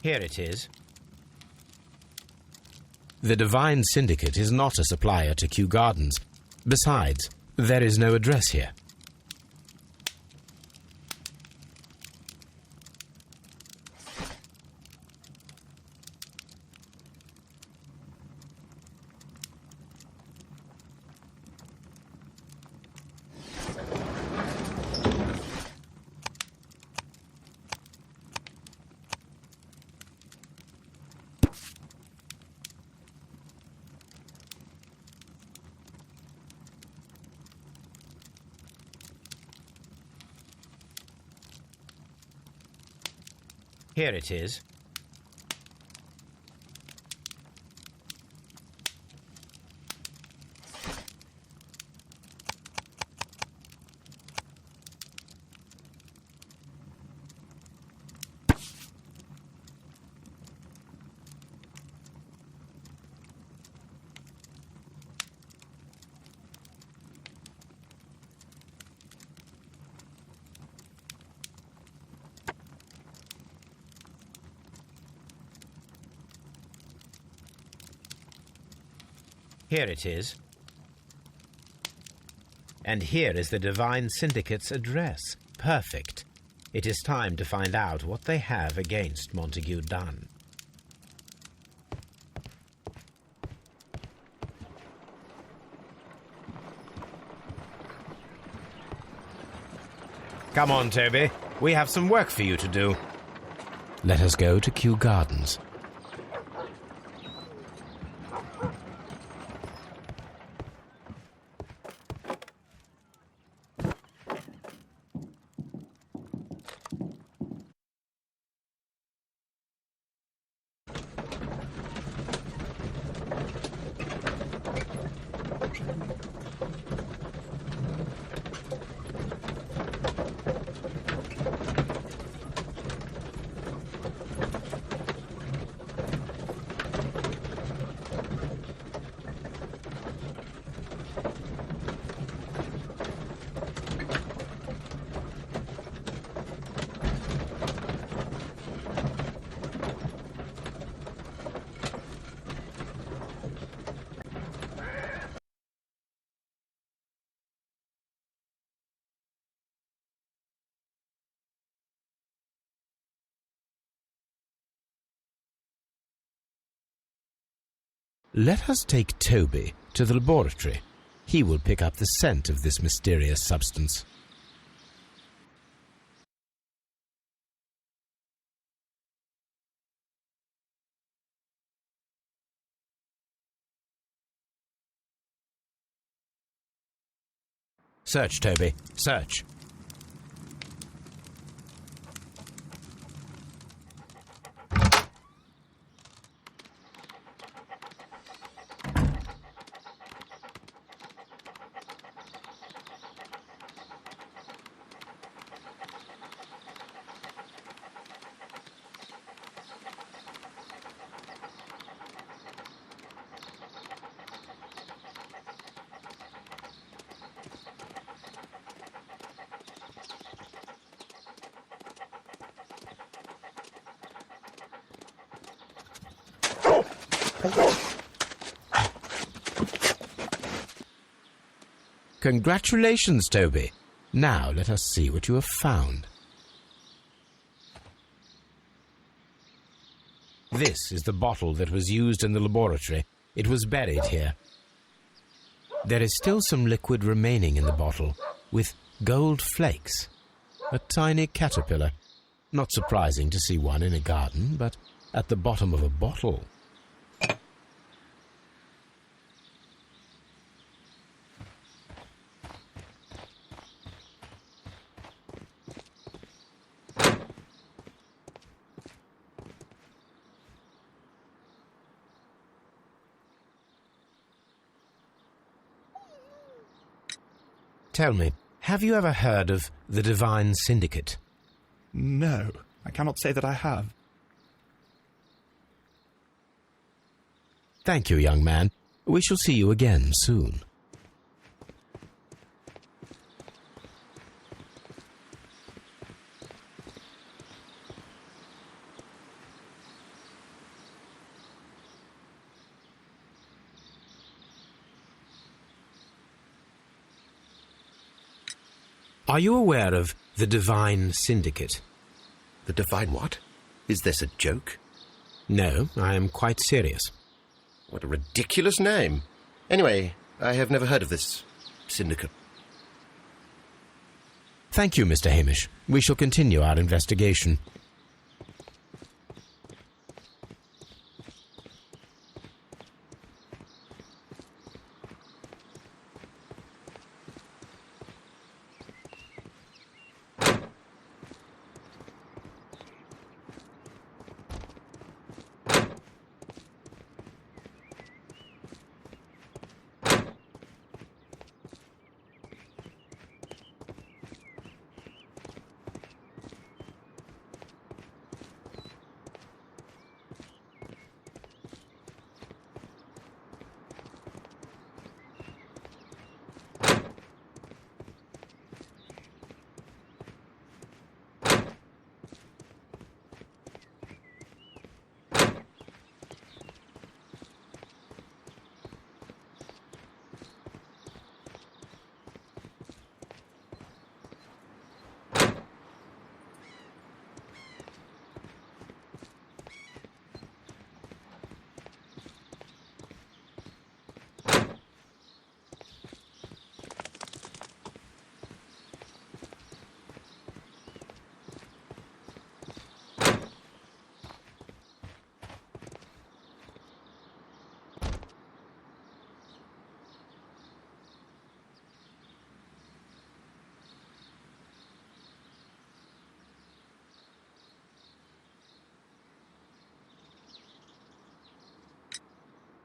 Here it is. The Divine Syndicate is not a supplier to Kew Gardens. Besides, there is no address here. Here it is. Here it is. And here is the Divine Syndicate's address. Perfect. It is time to find out what they have against Montague Dunn. Come on, Toby. We have some work for you to do. Let us go to Kew Gardens. Let us take Toby to the laboratory. He will pick up the scent of this mysterious substance. Search, Toby. Search. Congratulations, Toby. Now let us see what you have found. This is the bottle that was used in the laboratory. It was buried here. There is still some liquid remaining in the bottle, with gold flakes. A tiny caterpillar. Not surprising to see one in a garden, but at the bottom of a bottle. Tell me, have you ever heard of the Divine Syndicate? No, I cannot say that I have. Thank you, young man. We shall see you again soon. Are you aware of the Divine Syndicate? The Divine what? Is this a joke? No, I am quite serious. What a ridiculous name. Anyway, I have never heard of this syndicate. Thank you, Mr. Hamish. We shall continue our investigation.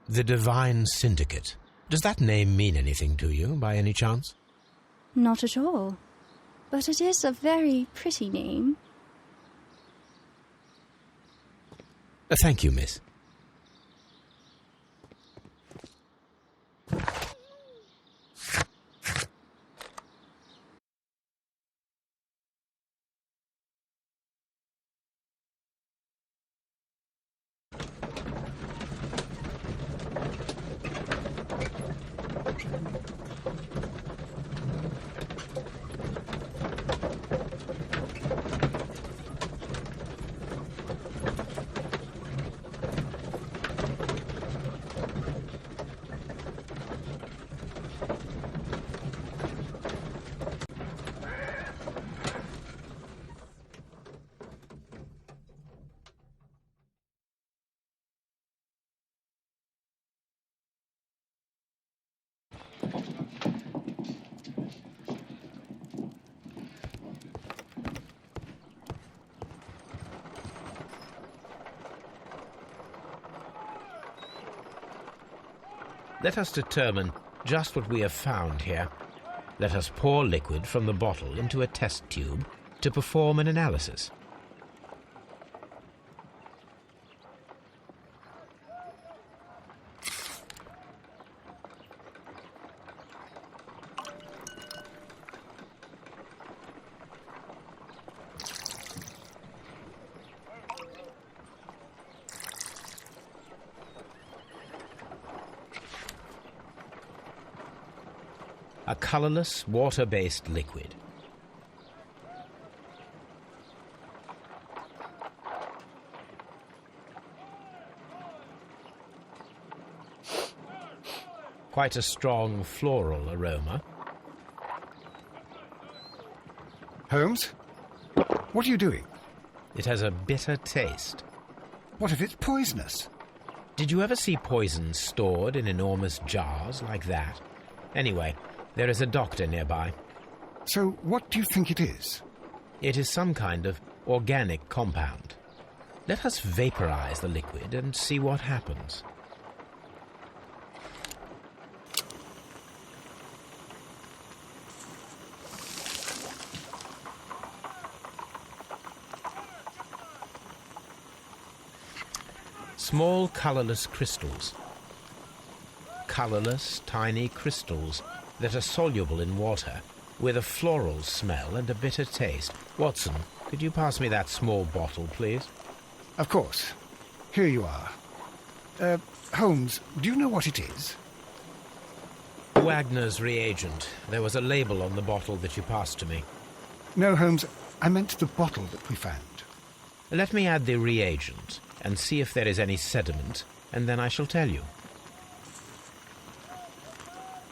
The Divine Syndicate. Does that name mean anything to you, by any chance? Not at all. But it is a very pretty name. Thank you, miss. Let us determine just what we have found here. Let us pour liquid from the bottle into a test tube to perform an analysis. A colourless, water-based liquid. Quite a strong floral aroma. Holmes? What are you doing? It has a bitter taste. What if it's poisonous? Did you ever see poison stored in enormous jars like that? Anyway, there is a doctor nearby. So what do you think it is? It is some kind of organic compound. Let us vaporize the liquid and see what happens. Small colourless crystals. Colourless, tiny crystals that are soluble in water, with a floral smell and a bitter taste. Watson, could you pass me that small bottle, please? Of course. Here you are. Holmes, do you know what it is? Wagner's reagent. There was a label on the bottle that you passed to me. No, Holmes, I meant the bottle that we found. Let me add the reagent and see if there is any sediment, and then I shall tell you.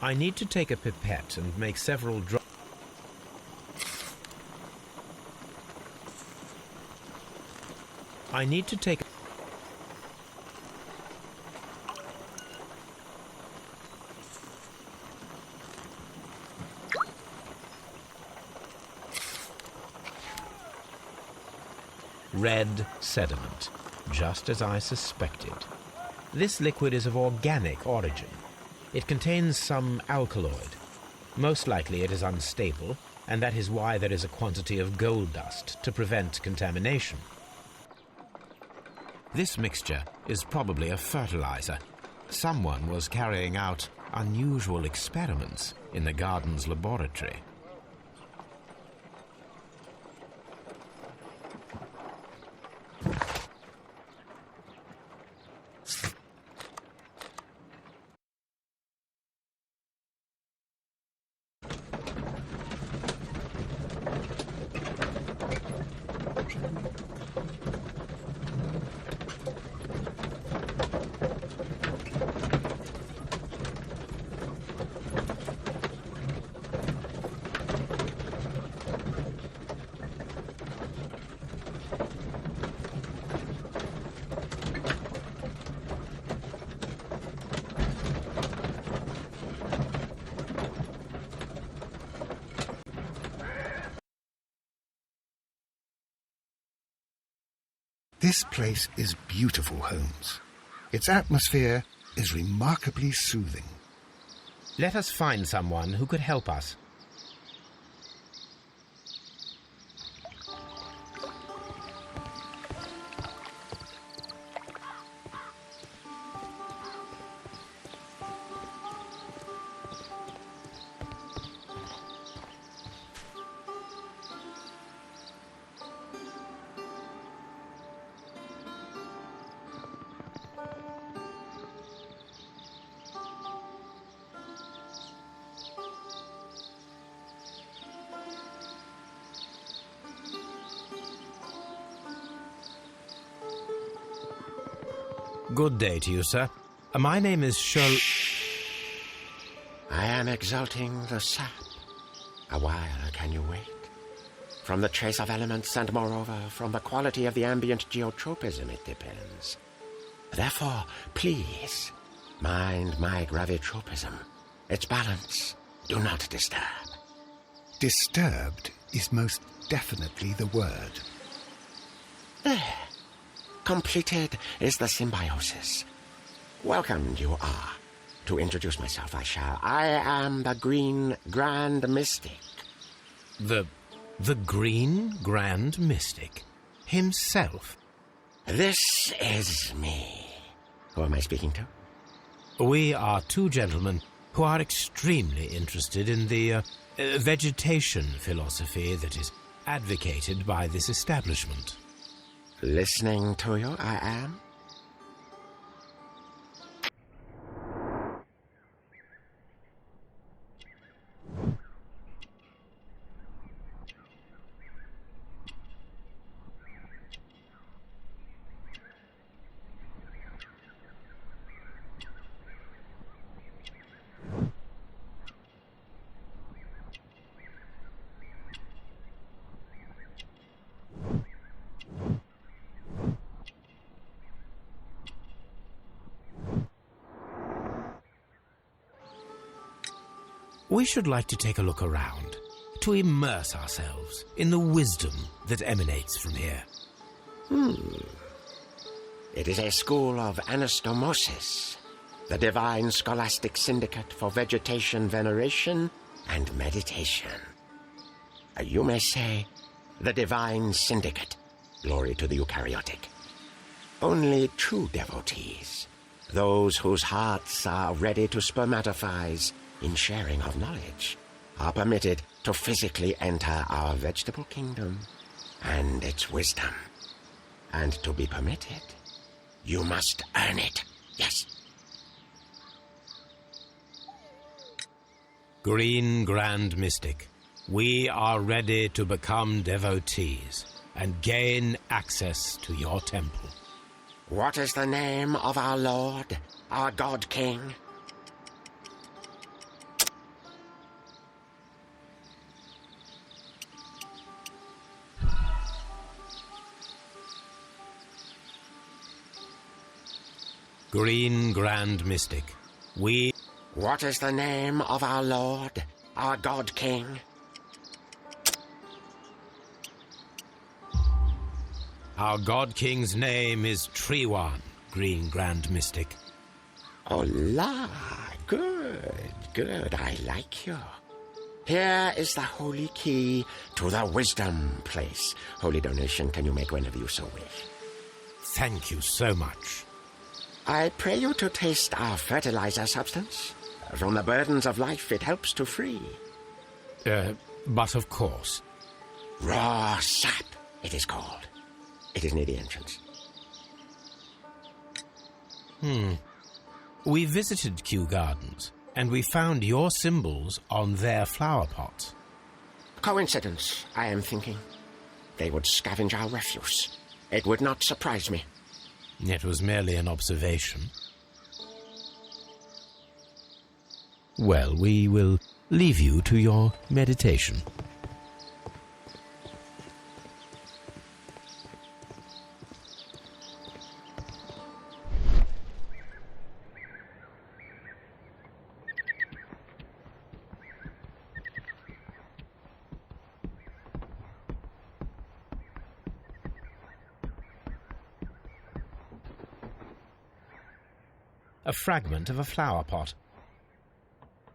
I need to take a pipette and make several drops. I need to take... Red sediment, just as I suspected. This liquid is of organic origin. It contains some alkaloid. Most likely it is unstable, and that is why there is a quantity of gold dust to prevent contamination. This mixture is probably a fertilizer. Someone was carrying out unusual experiments in the garden's laboratory. This place is beautiful, Holmes. Its atmosphere is remarkably soothing. Let us find someone who could help us. Good day to you, sir. My name is Sherlock... I am exalting the sap. A while can you wait? From the trace of elements and, moreover, from the quality of the ambient geotropism it depends. Therefore, please, mind my gravitropism. Its balance. Do not disturb. Disturbed is most definitely the word. There. Completed is the symbiosis. Welcomed you are. To introduce myself, I shall. I am the Green Grand Mystic. The Green Grand Mystic? Himself? This is me. Who am I speaking to? We are two gentlemen who are extremely interested in the vegetation philosophy that is advocated by this establishment. Listening to you, I am. We should like to take a look around, to immerse ourselves in the wisdom that emanates from here. It is a school of anastomosis, the divine scholastic syndicate for vegetation veneration and meditation. You may say, the divine syndicate, glory to the eukaryotic. Only true devotees, those whose hearts are ready to spermatophize in sharing of knowledge, are permitted to physically enter our vegetable kingdom and its wisdom. And to be permitted, you must earn it, yes. Green Grand Mystic. We are ready to become devotees and gain access to your temple. What is the name of our Lord, our God King? Green Grand Mystic, we... What is the name of our Lord, our God King? Our God King's name is Trewan, Green Grand Mystic. Oh, la, good, I like you. Here is the holy key to the wisdom place. Holy donation can you make whenever you so wish. Thank you so much. I pray you to taste our fertilizer substance. From the burdens of life it helps to free. But of course. Raw sap, it is called. It is near the entrance. We visited Kew Gardens, and we found your symbols on their flower pots. Coincidence, I am thinking. They would scavenge our refuse. It would not surprise me. It was merely an observation. Well, we will leave you to your meditation. A fragment of a flower pot.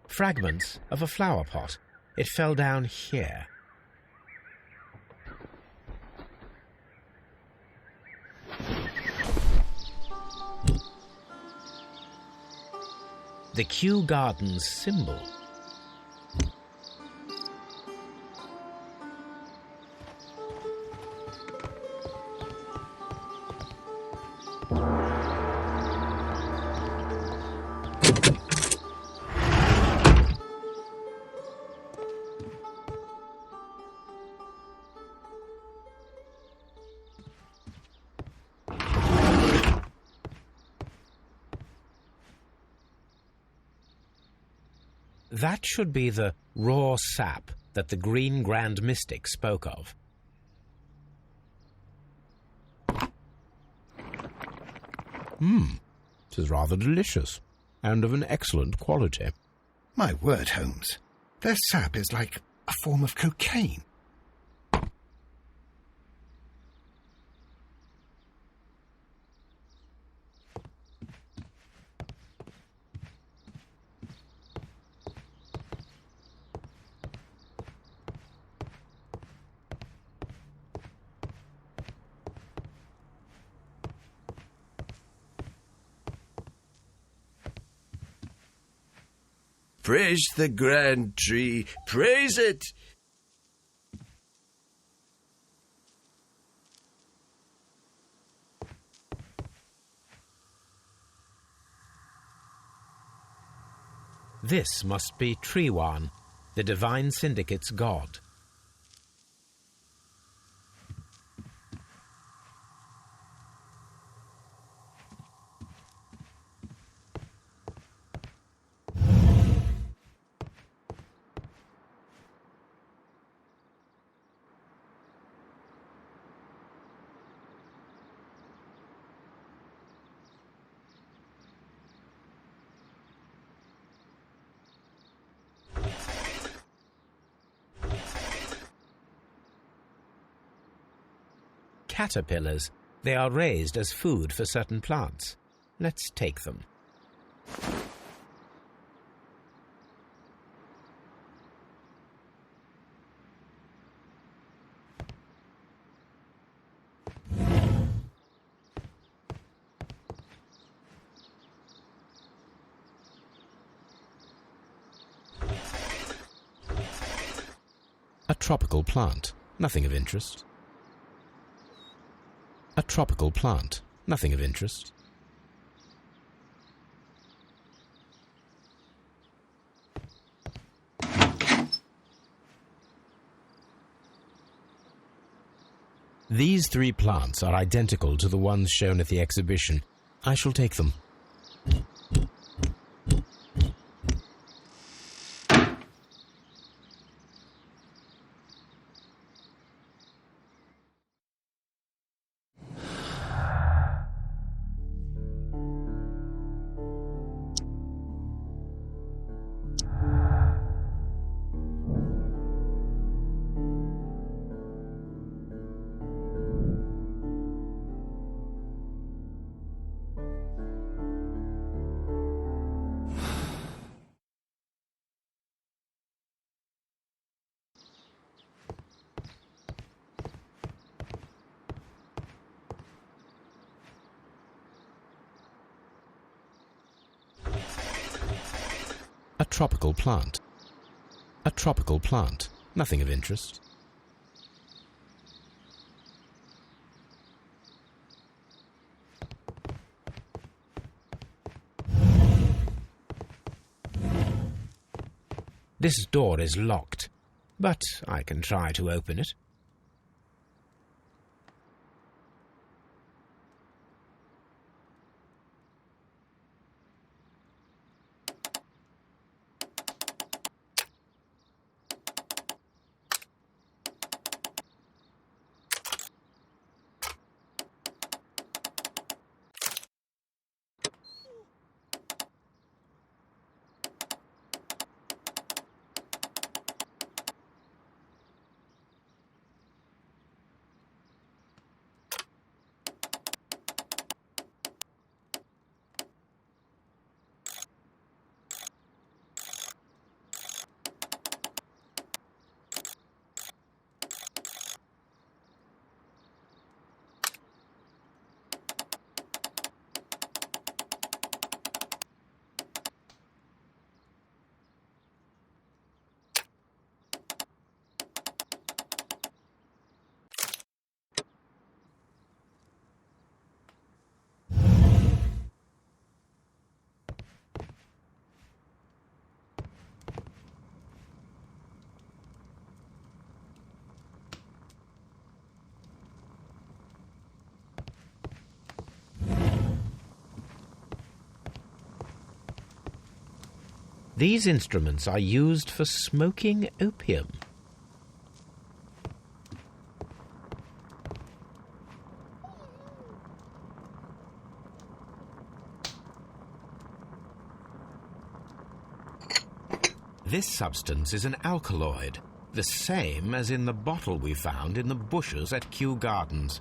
Fragments of a flower pot. It fell down here. The Kew Gardens symbol. That should be the raw sap that the Green Grand Mystic spoke of. It is rather delicious, and of an excellent quality. My word, Holmes. Their sap is like a form of cocaine. Praise the grand tree, praise it! This must be Trewan, the Divine Syndicate's god. Caterpillars. They are raised as food for certain plants. Let's take them. A tropical plant. Nothing of interest. A tropical plant. Nothing of interest. These 3 plants are identical to the ones shown at the exhibition. I shall take them. A tropical plant. A tropical plant. Nothing of interest. This door is locked, but I can try to open it. These instruments are used for smoking opium. This substance is an alkaloid, the same as in the bottle we found in the bushes at Kew Gardens.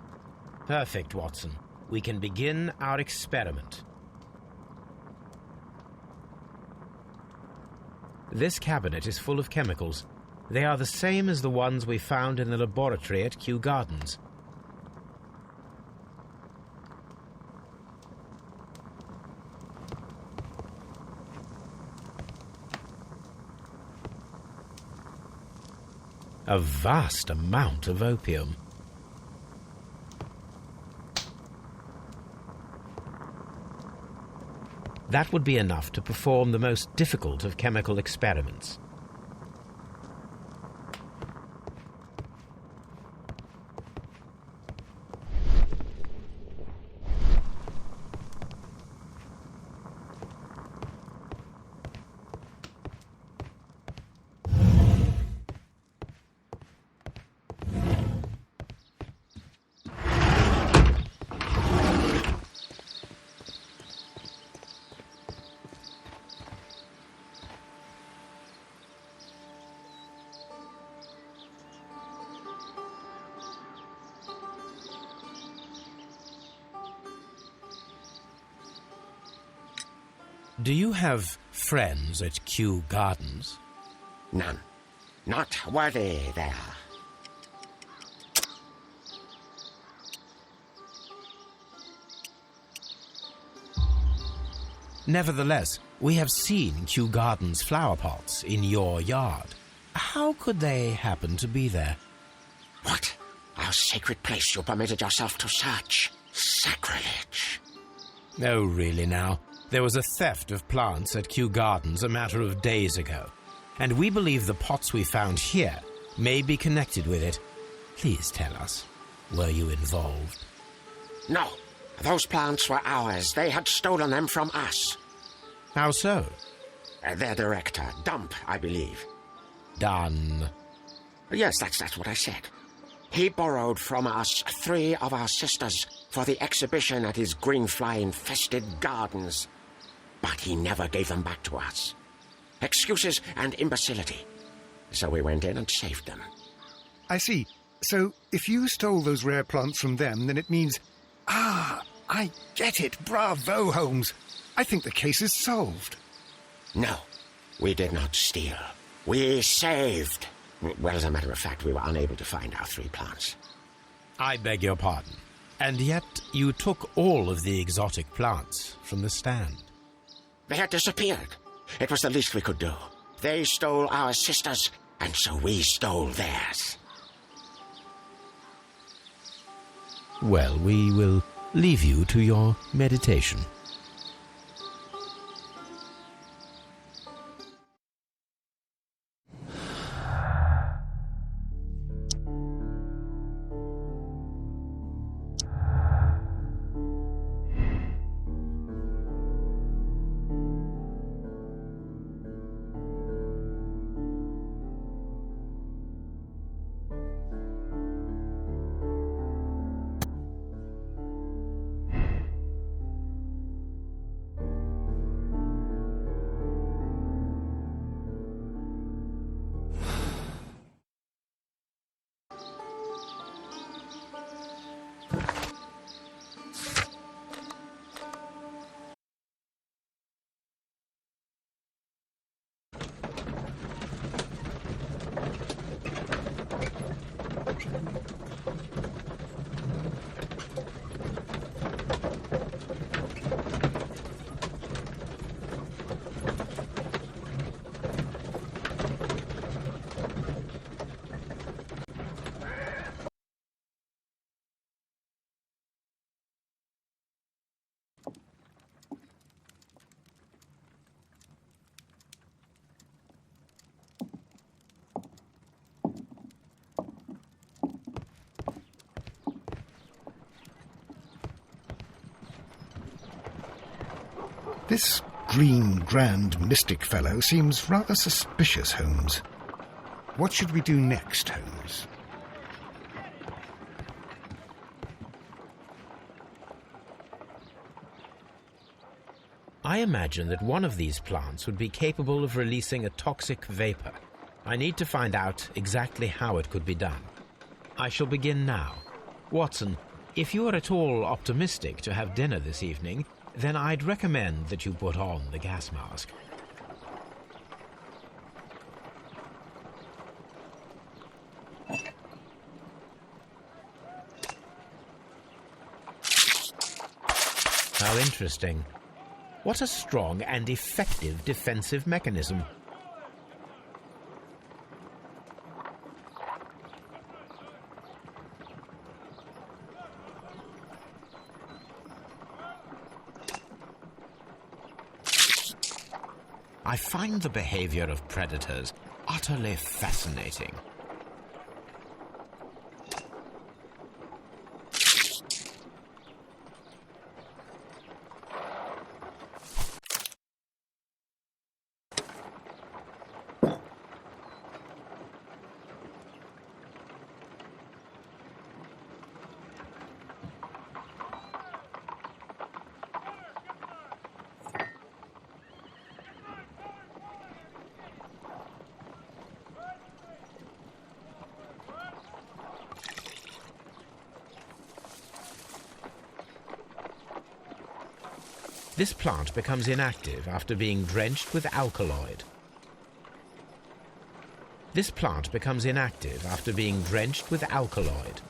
Perfect, Watson. We can begin our experiment. This cabinet is full of chemicals. They are the same as the ones we found in the laboratory at Kew Gardens. A vast amount of opium. That would be enough to perform the most difficult of chemical experiments. Do you have friends at Kew Gardens? None. Not worthy there. Nevertheless, we have seen Kew Gardens flower pots in your yard. How could they happen to be there? What? Our sacred place you permitted yourself to search. Sacrilege. Oh, really now? There was a theft of plants at Kew Gardens a matter of days ago, and we believe the pots we found here may be connected with it. Please tell us. Were you involved? No, those plants were ours. They had stolen them from us. How so? Their director, Dump, I believe. Done. Yes, that's what I said. He borrowed from us 3 of our sisters for the exhibition at his greenfly-infested gardens. But he never gave them back to us. Excuses and imbecility. So we went in and saved them. I see. So, if you stole those rare plants from them, then it means... Ah, I get it. Bravo, Holmes. I think the case is solved. No, we did not steal. We saved. Well, as a matter of fact, we were unable to find our 3 plants. I beg your pardon. And yet you took all of the exotic plants from the stand. They had disappeared. It was the least we could do. They stole our sisters, and so we stole theirs. Well, we will leave you to your meditation. This green grand mystic fellow seems rather suspicious, Holmes. What should we do next, Holmes? I imagine that one of these plants would be capable of releasing a toxic vapor. I need to find out exactly how it could be done. I shall begin now. Watson, if you are at all optimistic to have dinner this evening, then I'd recommend that you put on the gas mask. How interesting. What a strong and effective defensive mechanism. I find the behavior of predators utterly fascinating. This plant becomes inactive after being drenched with alkaloid. This plant becomes inactive after being drenched with alkaloid.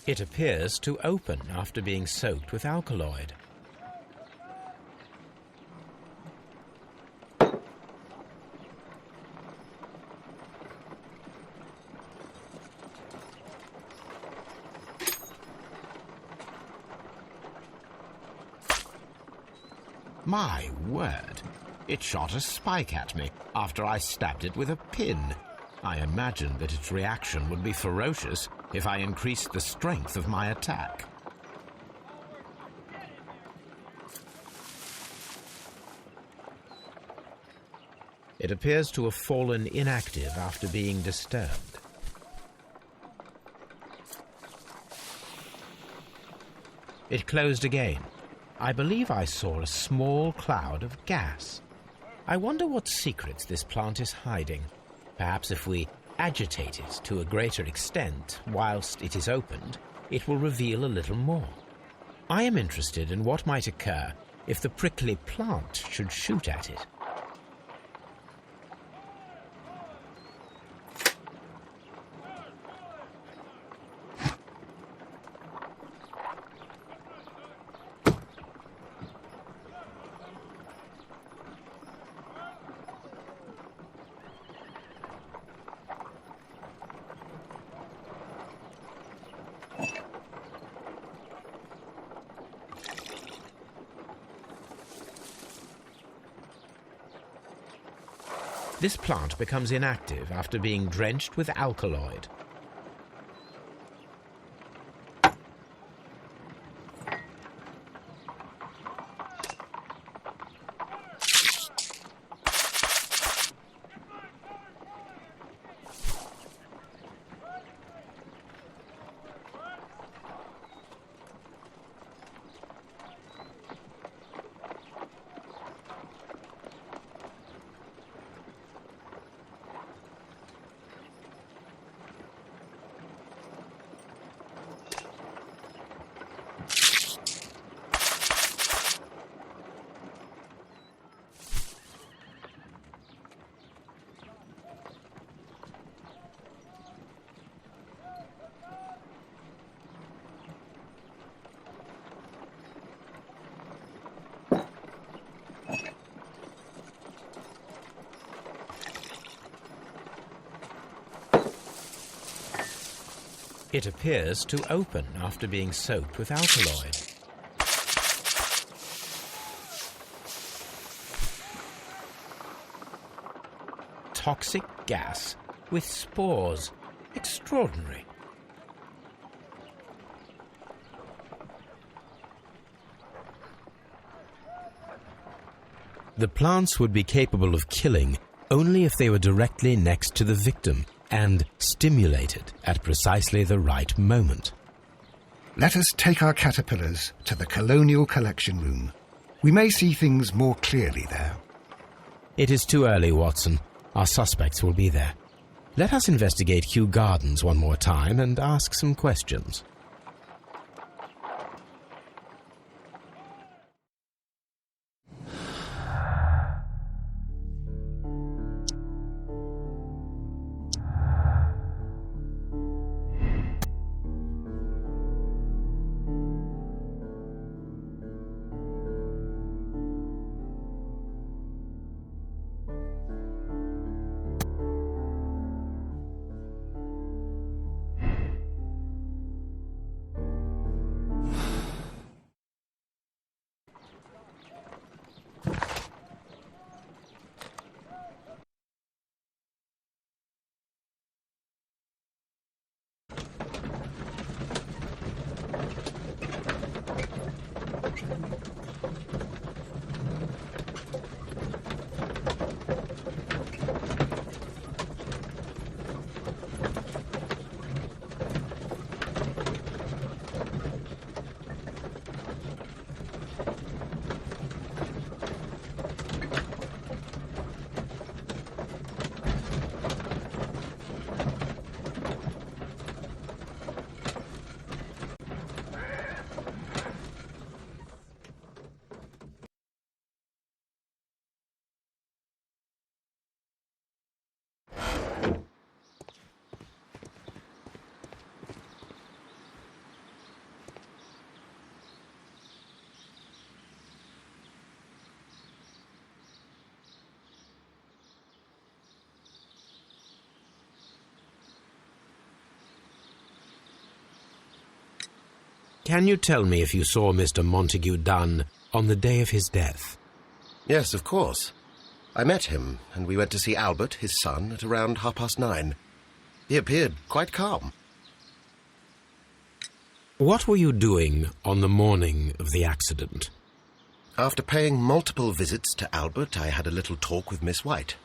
It appears to open after being soaked with alkaloid. My word, It shot a spike at me after I stabbed it with a pin. I imagined that its reaction would be ferocious if I increased the strength of my attack. It appears to have fallen inactive after being disturbed. It closed again. I believe I saw a small cloud of gas. I wonder what secrets this plant is hiding. Perhaps if we agitate it to a greater extent whilst it is opened, it will reveal a little more. I am interested in what might occur if the prickly plant should shoot at it. This plant becomes inactive after being drenched with alkaloid. It appears to open after being soaked with alkaloid. Toxic gas with spores. Extraordinary. The plants would be capable of killing only if they were directly next to the victim and stimulated at precisely the right moment. Let us take our caterpillars to the Colonial Collection Room. We may see things more clearly there. It is too early, Watson. Our suspects will be there. Let us investigate Kew Gardens one more time and ask some questions. Can you tell me if you saw Mr. Montague Dunn on the day of his death? Yes, of course. I met him, and we went to see Albert, his son, at around 9:30. He appeared quite calm. What were you doing on the morning of the accident? After paying multiple visits to Albert, I had a little talk with Miss White.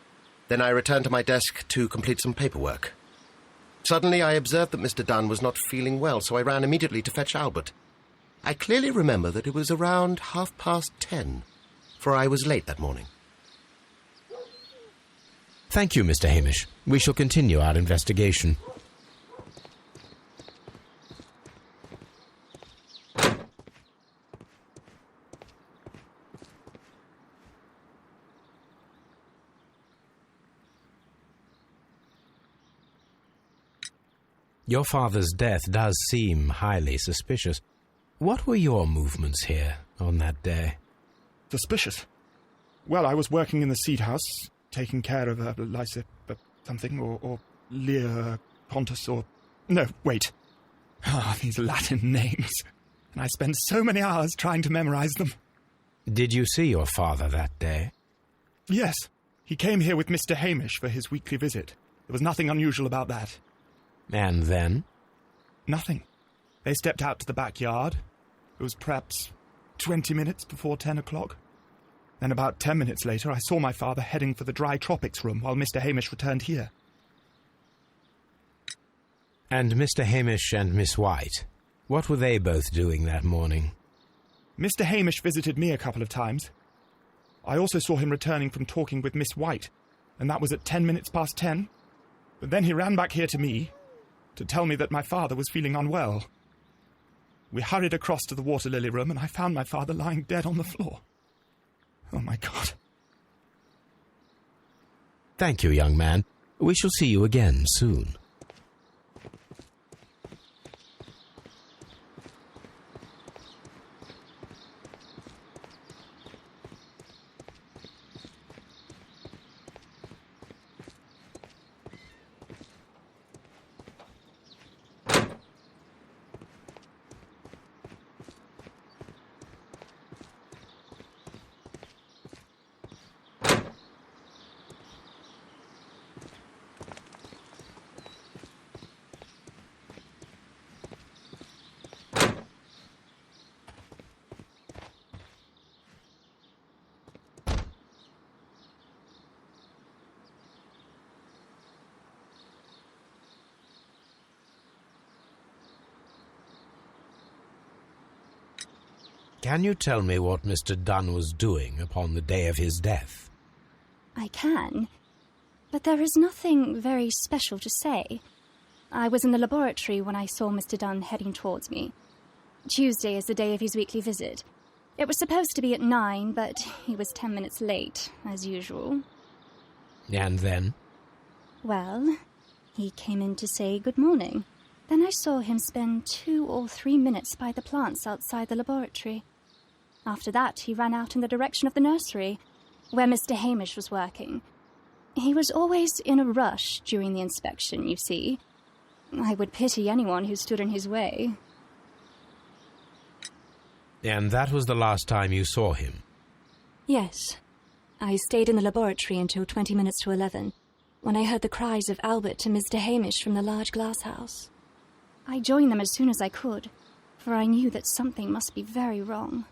Then I returned to my desk to complete some paperwork. Suddenly I observed that Mr. Dunn was not feeling well, so I ran immediately to fetch Albert. I clearly remember that it was around 10:30, for I was late that morning. Thank you, Mr. Hamish. We shall continue our investigation. Your father's death does seem highly suspicious. What were your movements here on that day? Suspicious? Well, I was working in the seed house, taking care of Lysa something, or Lear Pontus, or... No, wait. These Latin names. And I spent so many hours trying to memorize them. Did you see your father that day? Yes. He came here with Mr. Hamish for his weekly visit. There was nothing unusual about that. And then? Nothing. They stepped out to the backyard. It was perhaps 20 minutes before 10 o'clock. Then about 10 minutes later, I saw my father heading for the dry tropics room while Mr. Hamish returned here. And Mr. Hamish and Miss White, what were they both doing that morning? Mr. Hamish visited me a couple of times. I also saw him returning from talking with Miss White, and that was at 10 minutes past 10. But then he ran back here to me to tell me that my father was feeling unwell. We hurried across to the water lily room, and I found my father lying dead on the floor. Oh, my God. Thank you, young man. We shall see you again soon. Can you tell me what Mr. Dunn was doing upon the day of his death? I can, but there is nothing very special to say. I was in the laboratory when I saw Mr. Dunn heading towards me. Tuesday is the day of his weekly visit. It was supposed to be at 9, but he was 10 minutes late, as usual. And then? Well, he came in to say good morning. Then I saw him spend 2 or 3 minutes by the plants outside the laboratory. After that, he ran out in the direction of the nursery, where Mr. Hamish was working. He was always in a rush during the inspection, you see. I would pity anyone who stood in his way. And that was the last time you saw him? Yes. I stayed in the laboratory until 20 minutes to 11, when I heard the cries of Albert and Mr. Hamish from the large glass house. I joined them as soon as I could, for I knew that something must be very wrong.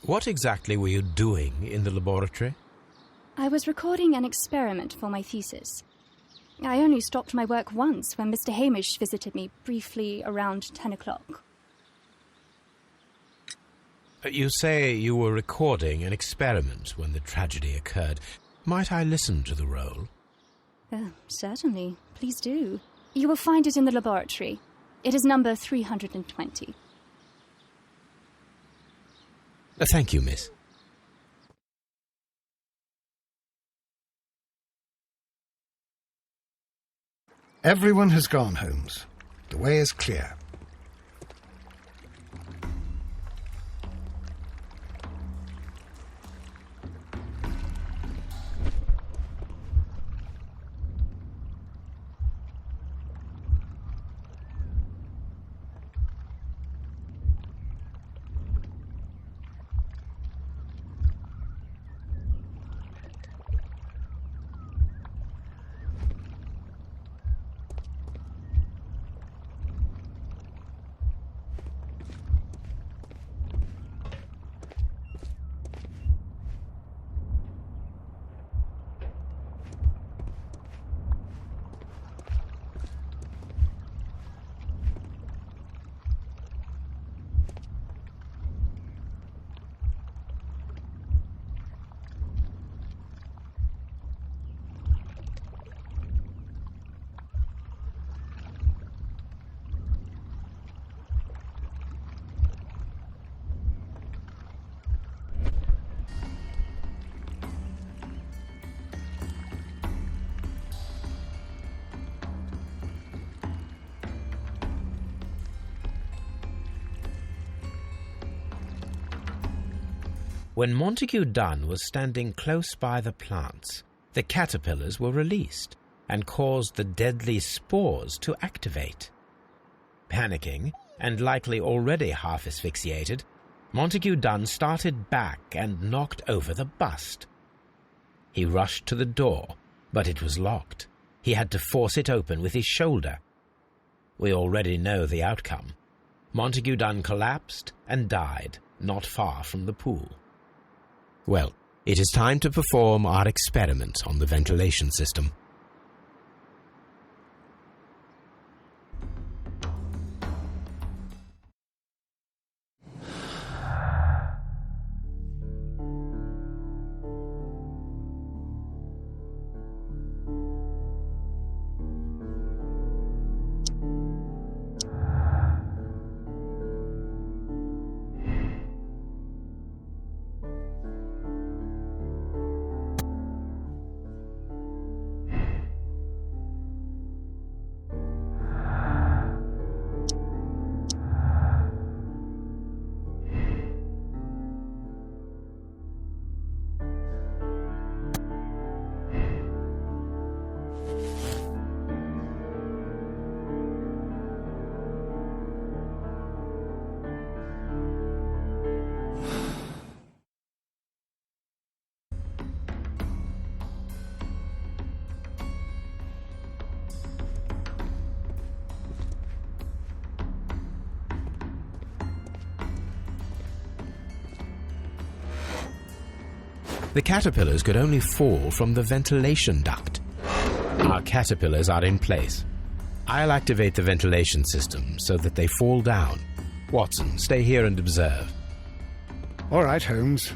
What exactly were you doing in the laboratory? I was recording an experiment for my thesis. I only stopped my work once when Mr. Hamish visited me briefly around 10 o'clock. You say you were recording an experiment when the tragedy occurred. Might I listen to the roll? Certainly. Please do. You will find it in the laboratory. It is number 320. Thank you, miss. Everyone has gone, Holmes. The way is clear. When Montague Dunn was standing close by the plants, the caterpillars were released and caused the deadly spores to activate. Panicking, and likely already half asphyxiated, Montague Dunn started back and knocked over the bust. He rushed to the door, but it was locked. He had to force it open with his shoulder. We already know the outcome. Montague Dunn collapsed and died not far from the pool. Well, it is time to perform our experiment on the ventilation system. The caterpillars could only fall from the ventilation duct. Our caterpillars are in place. I'll activate the ventilation system so that they fall down. Watson, stay here and observe. All right, Holmes.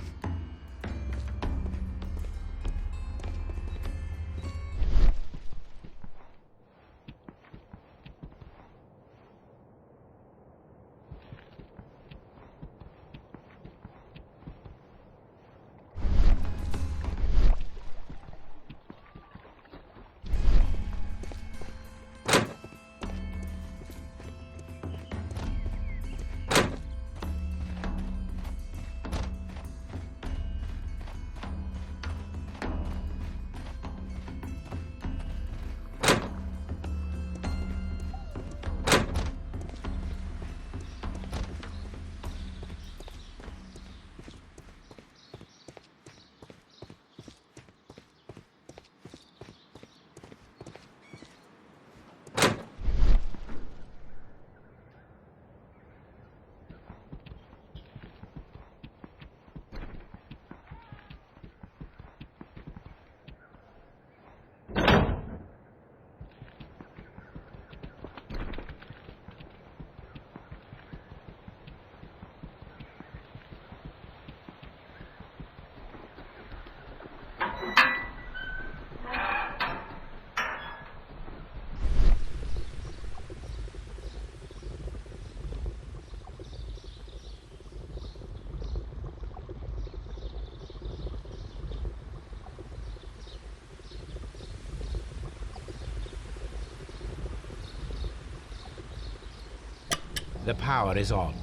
The power is on.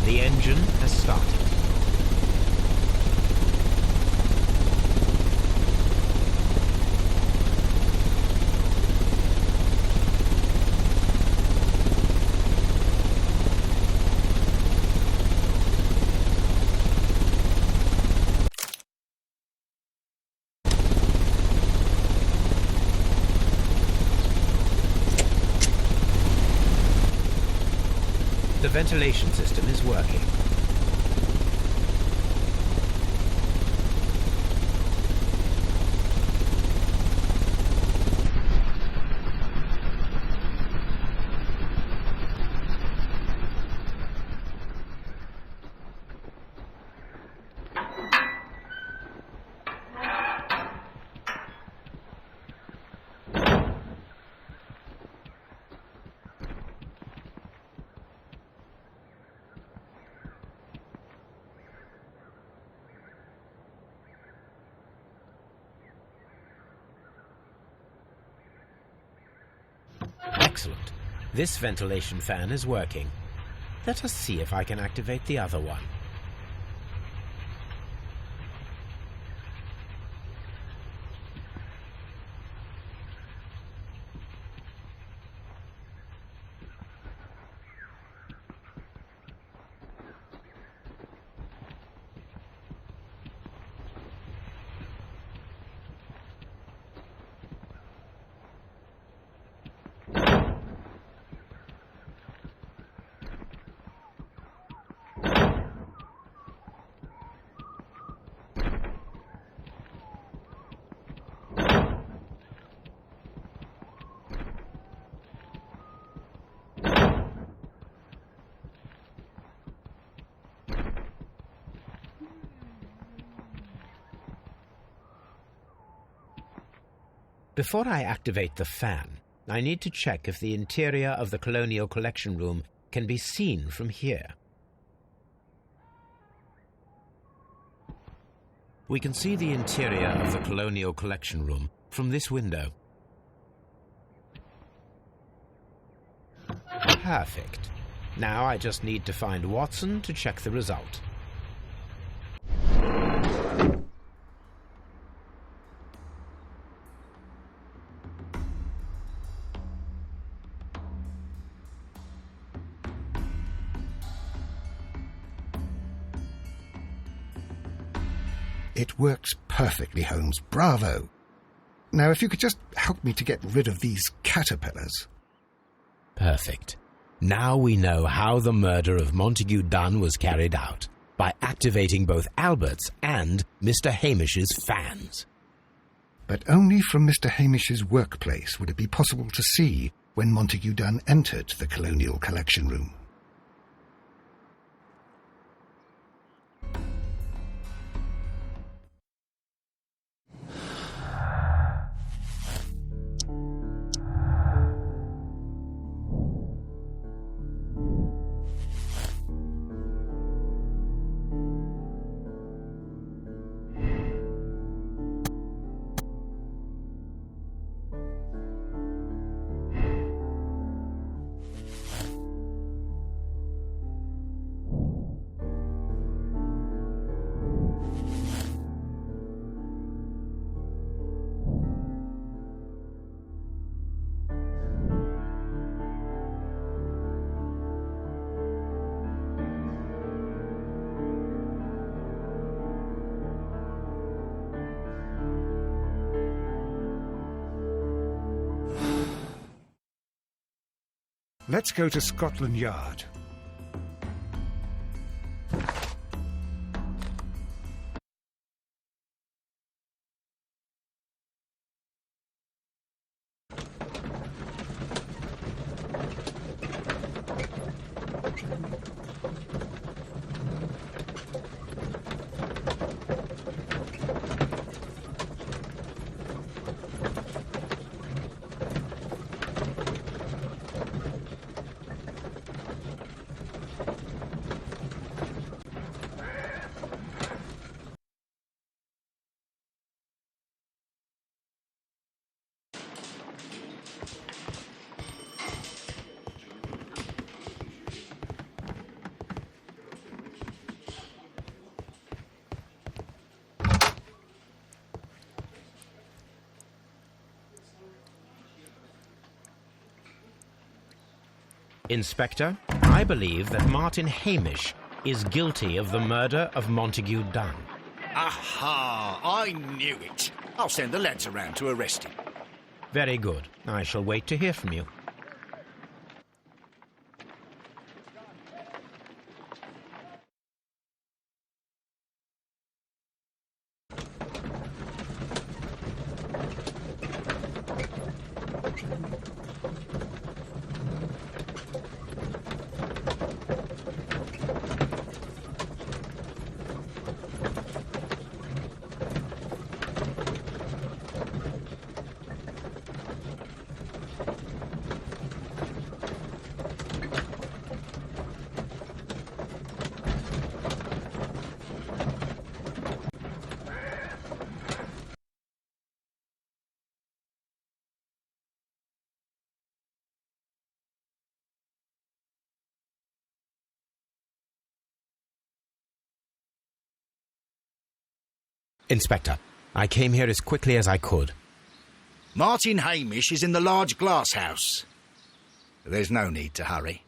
The engine has started. The ventilation system is working. Excellent. This ventilation fan is working. Let us see if I can activate the other one. Before I activate the fan, I need to check if the interior of the Colonial Collection Room can be seen from here. We can see the interior of the Colonial Collection Room from this window. Perfect. Now I just need to find Watson to check the result. It works perfectly, Holmes. Bravo. Now, if you could just help me to get rid of these caterpillars. Perfect. Now we know how the murder of Montague Dunn was carried out, by activating both Albert's and Mr. Hamish's fans. But only from Mr. Hamish's workplace would it be possible to see when Montague Dunn entered the Colonial Collection Room. Let's go to Scotland Yard. Inspector, I believe that Martin Hamish is guilty of the murder of Montague Dunn. Aha! I knew it. I'll send the lads around to arrest him. Very good. I shall wait to hear from you. Inspector, I came here as quickly as I could. Martin Hamish is in the large glass house. There's no need to hurry.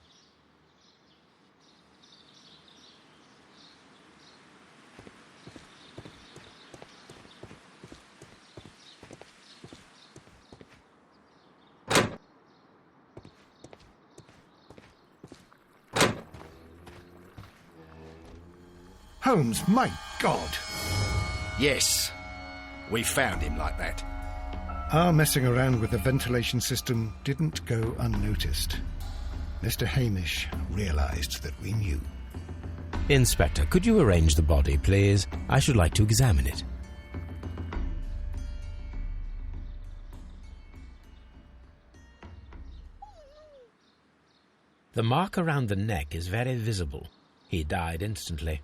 Holmes, my God! Yes, we found him like that. Our messing around with the ventilation system didn't go unnoticed. Mr. Hamish realized that we knew. Inspector, could you arrange the body, please? I should like to examine it. The mark around the neck is very visible. He died instantly.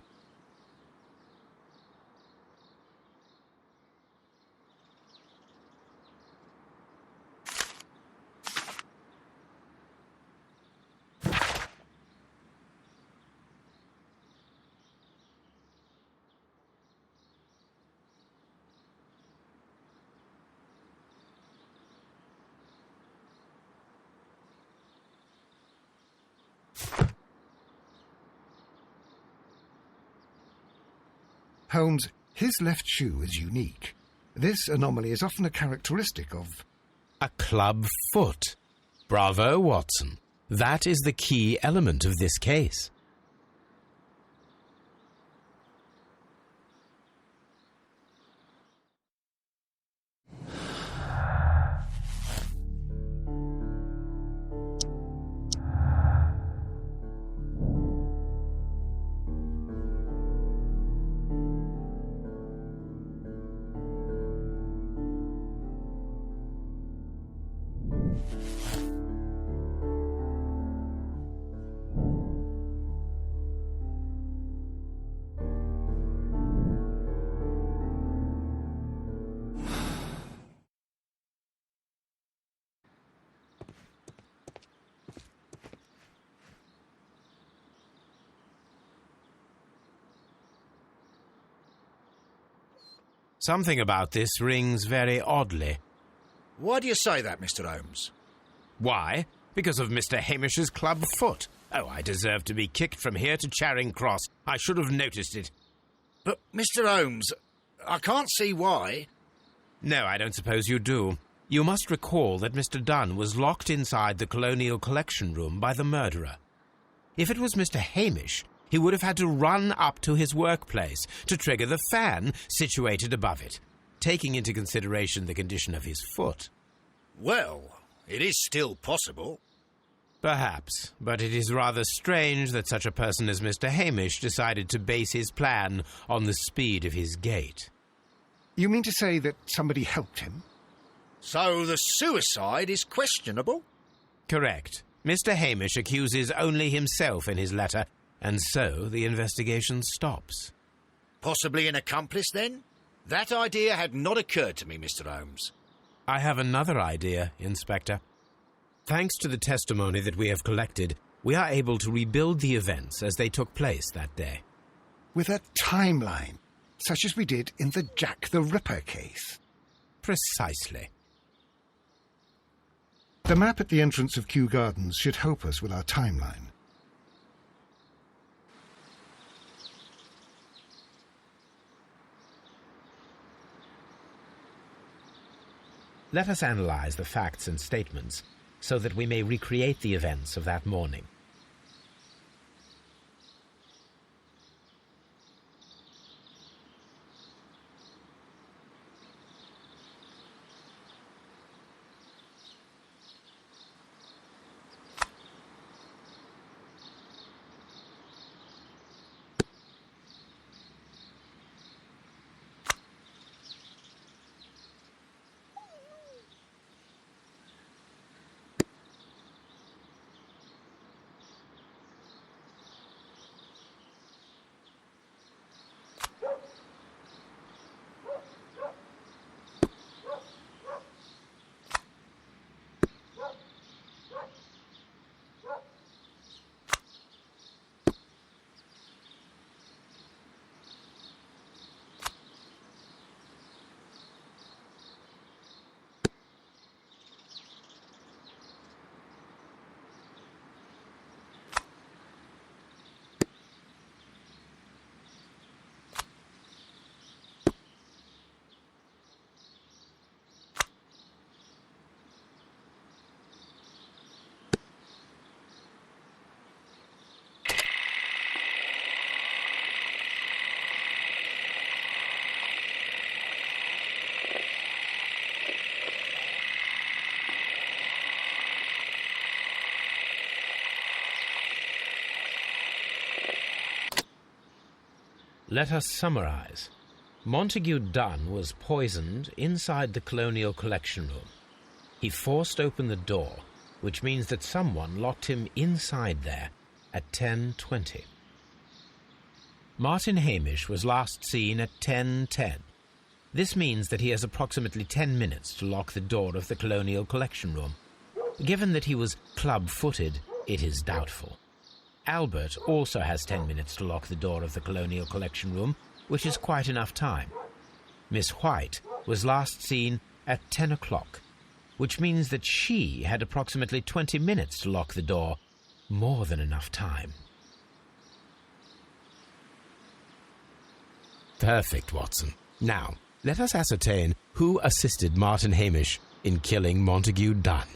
Holmes, his left shoe is unique. This anomaly is often a characteristic of... A club foot. Bravo, Watson. That is the key element of this case. Something about this rings very oddly. Why do you say that, Mr. Holmes? Why? Because of Mr. Hamish's club foot. Oh, I deserve to be kicked from here to Charing Cross. I should have noticed it. But, Mr. Holmes, I can't see why. No, I don't suppose you do. You must recall that Mr. Dunn was locked inside the Colonial Collection Room by the murderer. If it was Mr. Hamish, he would have had to run up to his workplace to trigger the fan situated above it, taking into consideration the condition of his foot. Well, it is still possible. Perhaps, but it is rather strange that such a person as Mr. Hamish decided to base his plan on the speed of his gait. You mean to say that somebody helped him? So the suicide is questionable? Correct. Mr. Hamish accuses only himself in his letter, and so the investigation stops. Possibly an accomplice, then? That idea had not occurred to me, Mr. Holmes. I have another idea, Inspector. Thanks to the testimony that we have collected, we are able to rebuild the events as they took place that day. With a timeline, such as we did in the Jack the Ripper case. Precisely. The map at the entrance of Kew Gardens should help us with our timeline. Let us analyze the facts and statements so that we may recreate the events of that morning. Let us summarize. Montague Dunn was poisoned inside the Colonial Collection Room. He forced open the door, which means that someone locked him inside there at 10:20. Martin Hamish was last seen at 10:10. This means that he has approximately 10 minutes to lock the door of the Colonial Collection Room. Given that he was club-footed, it is doubtful. Albert also has 10 minutes to lock the door of the Colonial Collection Room, which is quite enough time. Miss White was last seen at 10 o'clock, which means that she had approximately 20 minutes to lock the door, more than enough time. Perfect, Watson. Now, let us ascertain who assisted Martin Hamish in killing Montague Dunn.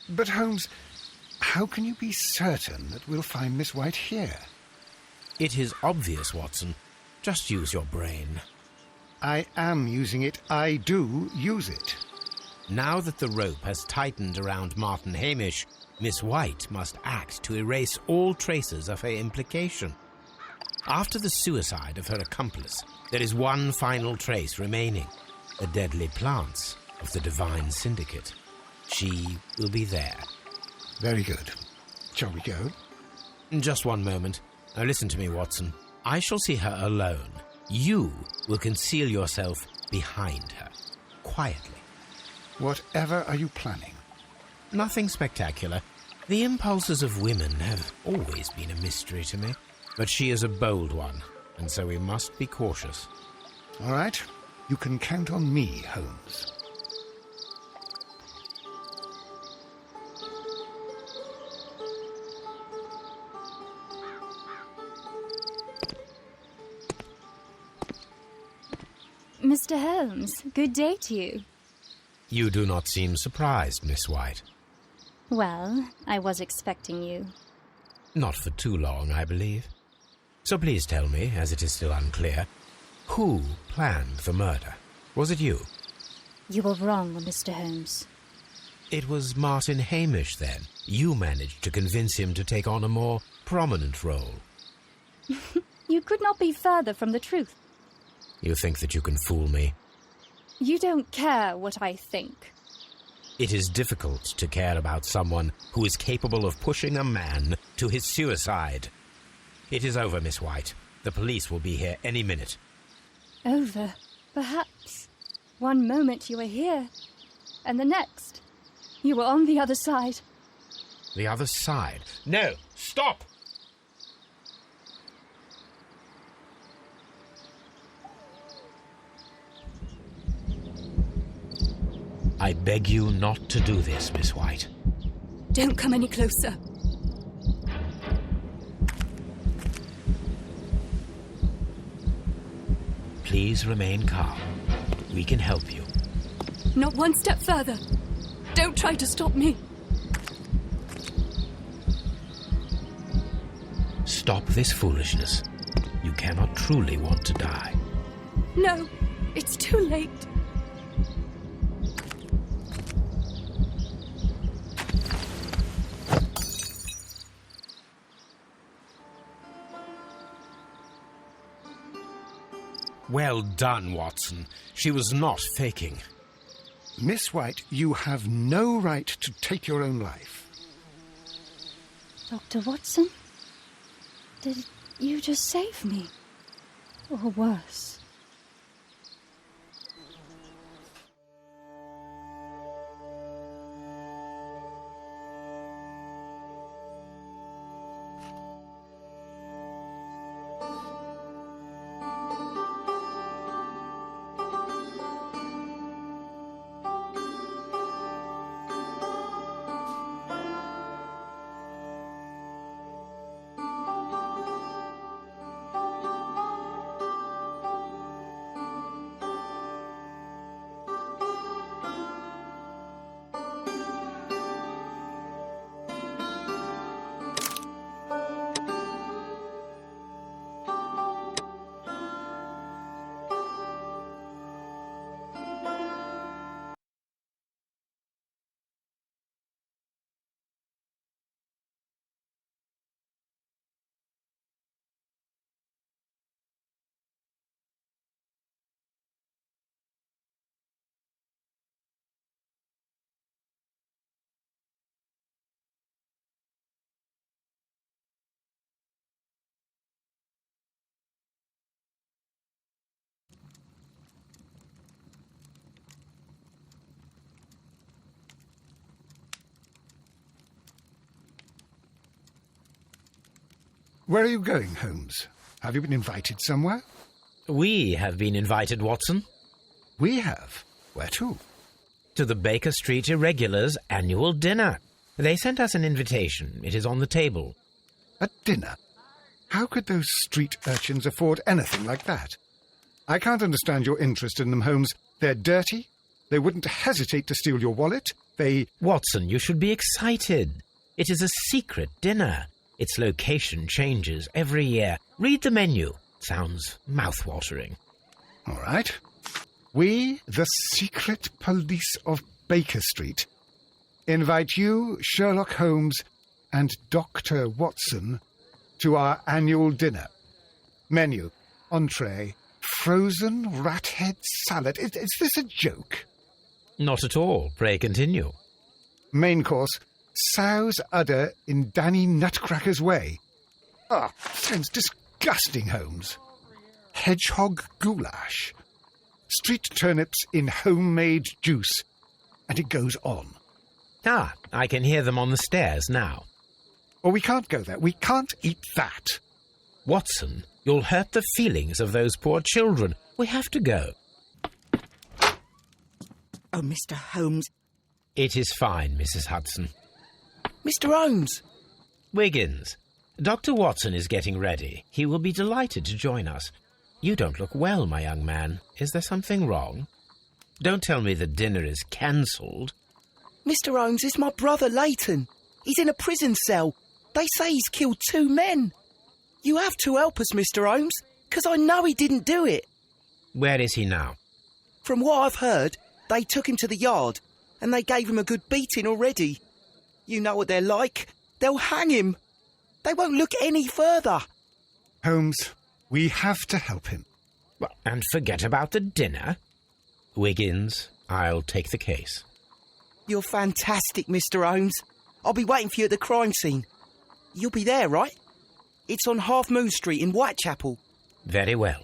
But, Holmes, how can you be certain that we'll find Miss White here? It is obvious, Watson. Just use your brain. I am using it. I do use it. Now that the rope has tightened around Martin Hamish, Miss White must act to erase all traces of her implication. After the suicide of her accomplice, there is one final trace remaining, the deadly plants of the Divine Syndicate. She will be there. Very good. Shall we go? Just one moment. Now listen to me, Watson. I shall see her alone. You will conceal yourself behind her, quietly. Whatever are you planning? Nothing spectacular. The impulses of women have always been a mystery to me. But she is a bold one, and so we must be cautious. All right. You can count on me, Holmes. Mr. Holmes, good day to you. You do not seem surprised, Miss White. Well, I was expecting you. Not for too long, I believe. So please tell me, as it is still unclear, who planned the murder? Was it you? You were wrong, Mr. Holmes. It was Martin Hamish, then. You managed to convince him to take on a more prominent role. You could not be further from the truth. You think that you can fool me? You don't care what I think. It is difficult to care about someone who is capable of pushing a man to his suicide. It is over, Miss White. The police will be here any minute. Over, perhaps. One moment you were here, and the next, you were on the other side. The other side? No! Stop! I beg you not to do this, Miss White. Don't come any closer. Please remain calm. We can help you. Not one step further. Don't try to stop me. Stop this foolishness. You cannot truly want to die. No, it's too late. Well done, Watson. She was not faking. Miss White, you have no right to take your own life. Dr. Watson? Did you just save me? Or worse? Where are you going, Holmes? Have you been invited somewhere? We have been invited, Watson. We have? Where to? To the Baker Street Irregulars' annual dinner. They sent us an invitation. It is on the table. A dinner? How could those street urchins afford anything like that? I can't understand your interest in them, Holmes. They're dirty, They wouldn't hesitate to steal your wallet. They... Watson, you should be excited. It is a secret dinner. Its location changes every year. Read the menu. Sounds mouth-watering. All right. We, the secret police of Baker Street, invite you, Sherlock Holmes, and Dr. Watson to our annual dinner. Menu, entree, frozen rat head salad. Is this a joke? Not at all. Pray continue. Main course, sow's udder in Danny Nutcracker's way. Sounds disgusting, Holmes. Hedgehog goulash. Street turnips in homemade juice. And it goes on. I can hear them on the stairs now. Well, we can't go there. We can't eat that. Watson, you'll hurt the feelings of those poor children. We have to go. Oh, Mr. Holmes. It is fine, Mrs. Hudson. Mr. Holmes! Wiggins, Dr. Watson is getting ready. He will be delighted to join us. You don't look well, my young man. Is there something wrong? Don't tell me the dinner is cancelled. Mr. Holmes, it's my brother Leighton. He's in a prison cell. They say he's killed 2 men. You have to help us, Mr. Holmes, because I know he didn't do it. Where is he now? From what I've heard, they took him to the yard, and they gave him a good beating already. You know what they're like. They'll hang him. They won't look any further. Holmes, we have to help him. Well, and forget about the dinner. Wiggins, I'll take the case. You're fantastic, Mr. Holmes. I'll be waiting for you at the crime scene. You'll be there, right? It's on Half Moon Street in Whitechapel. Very well.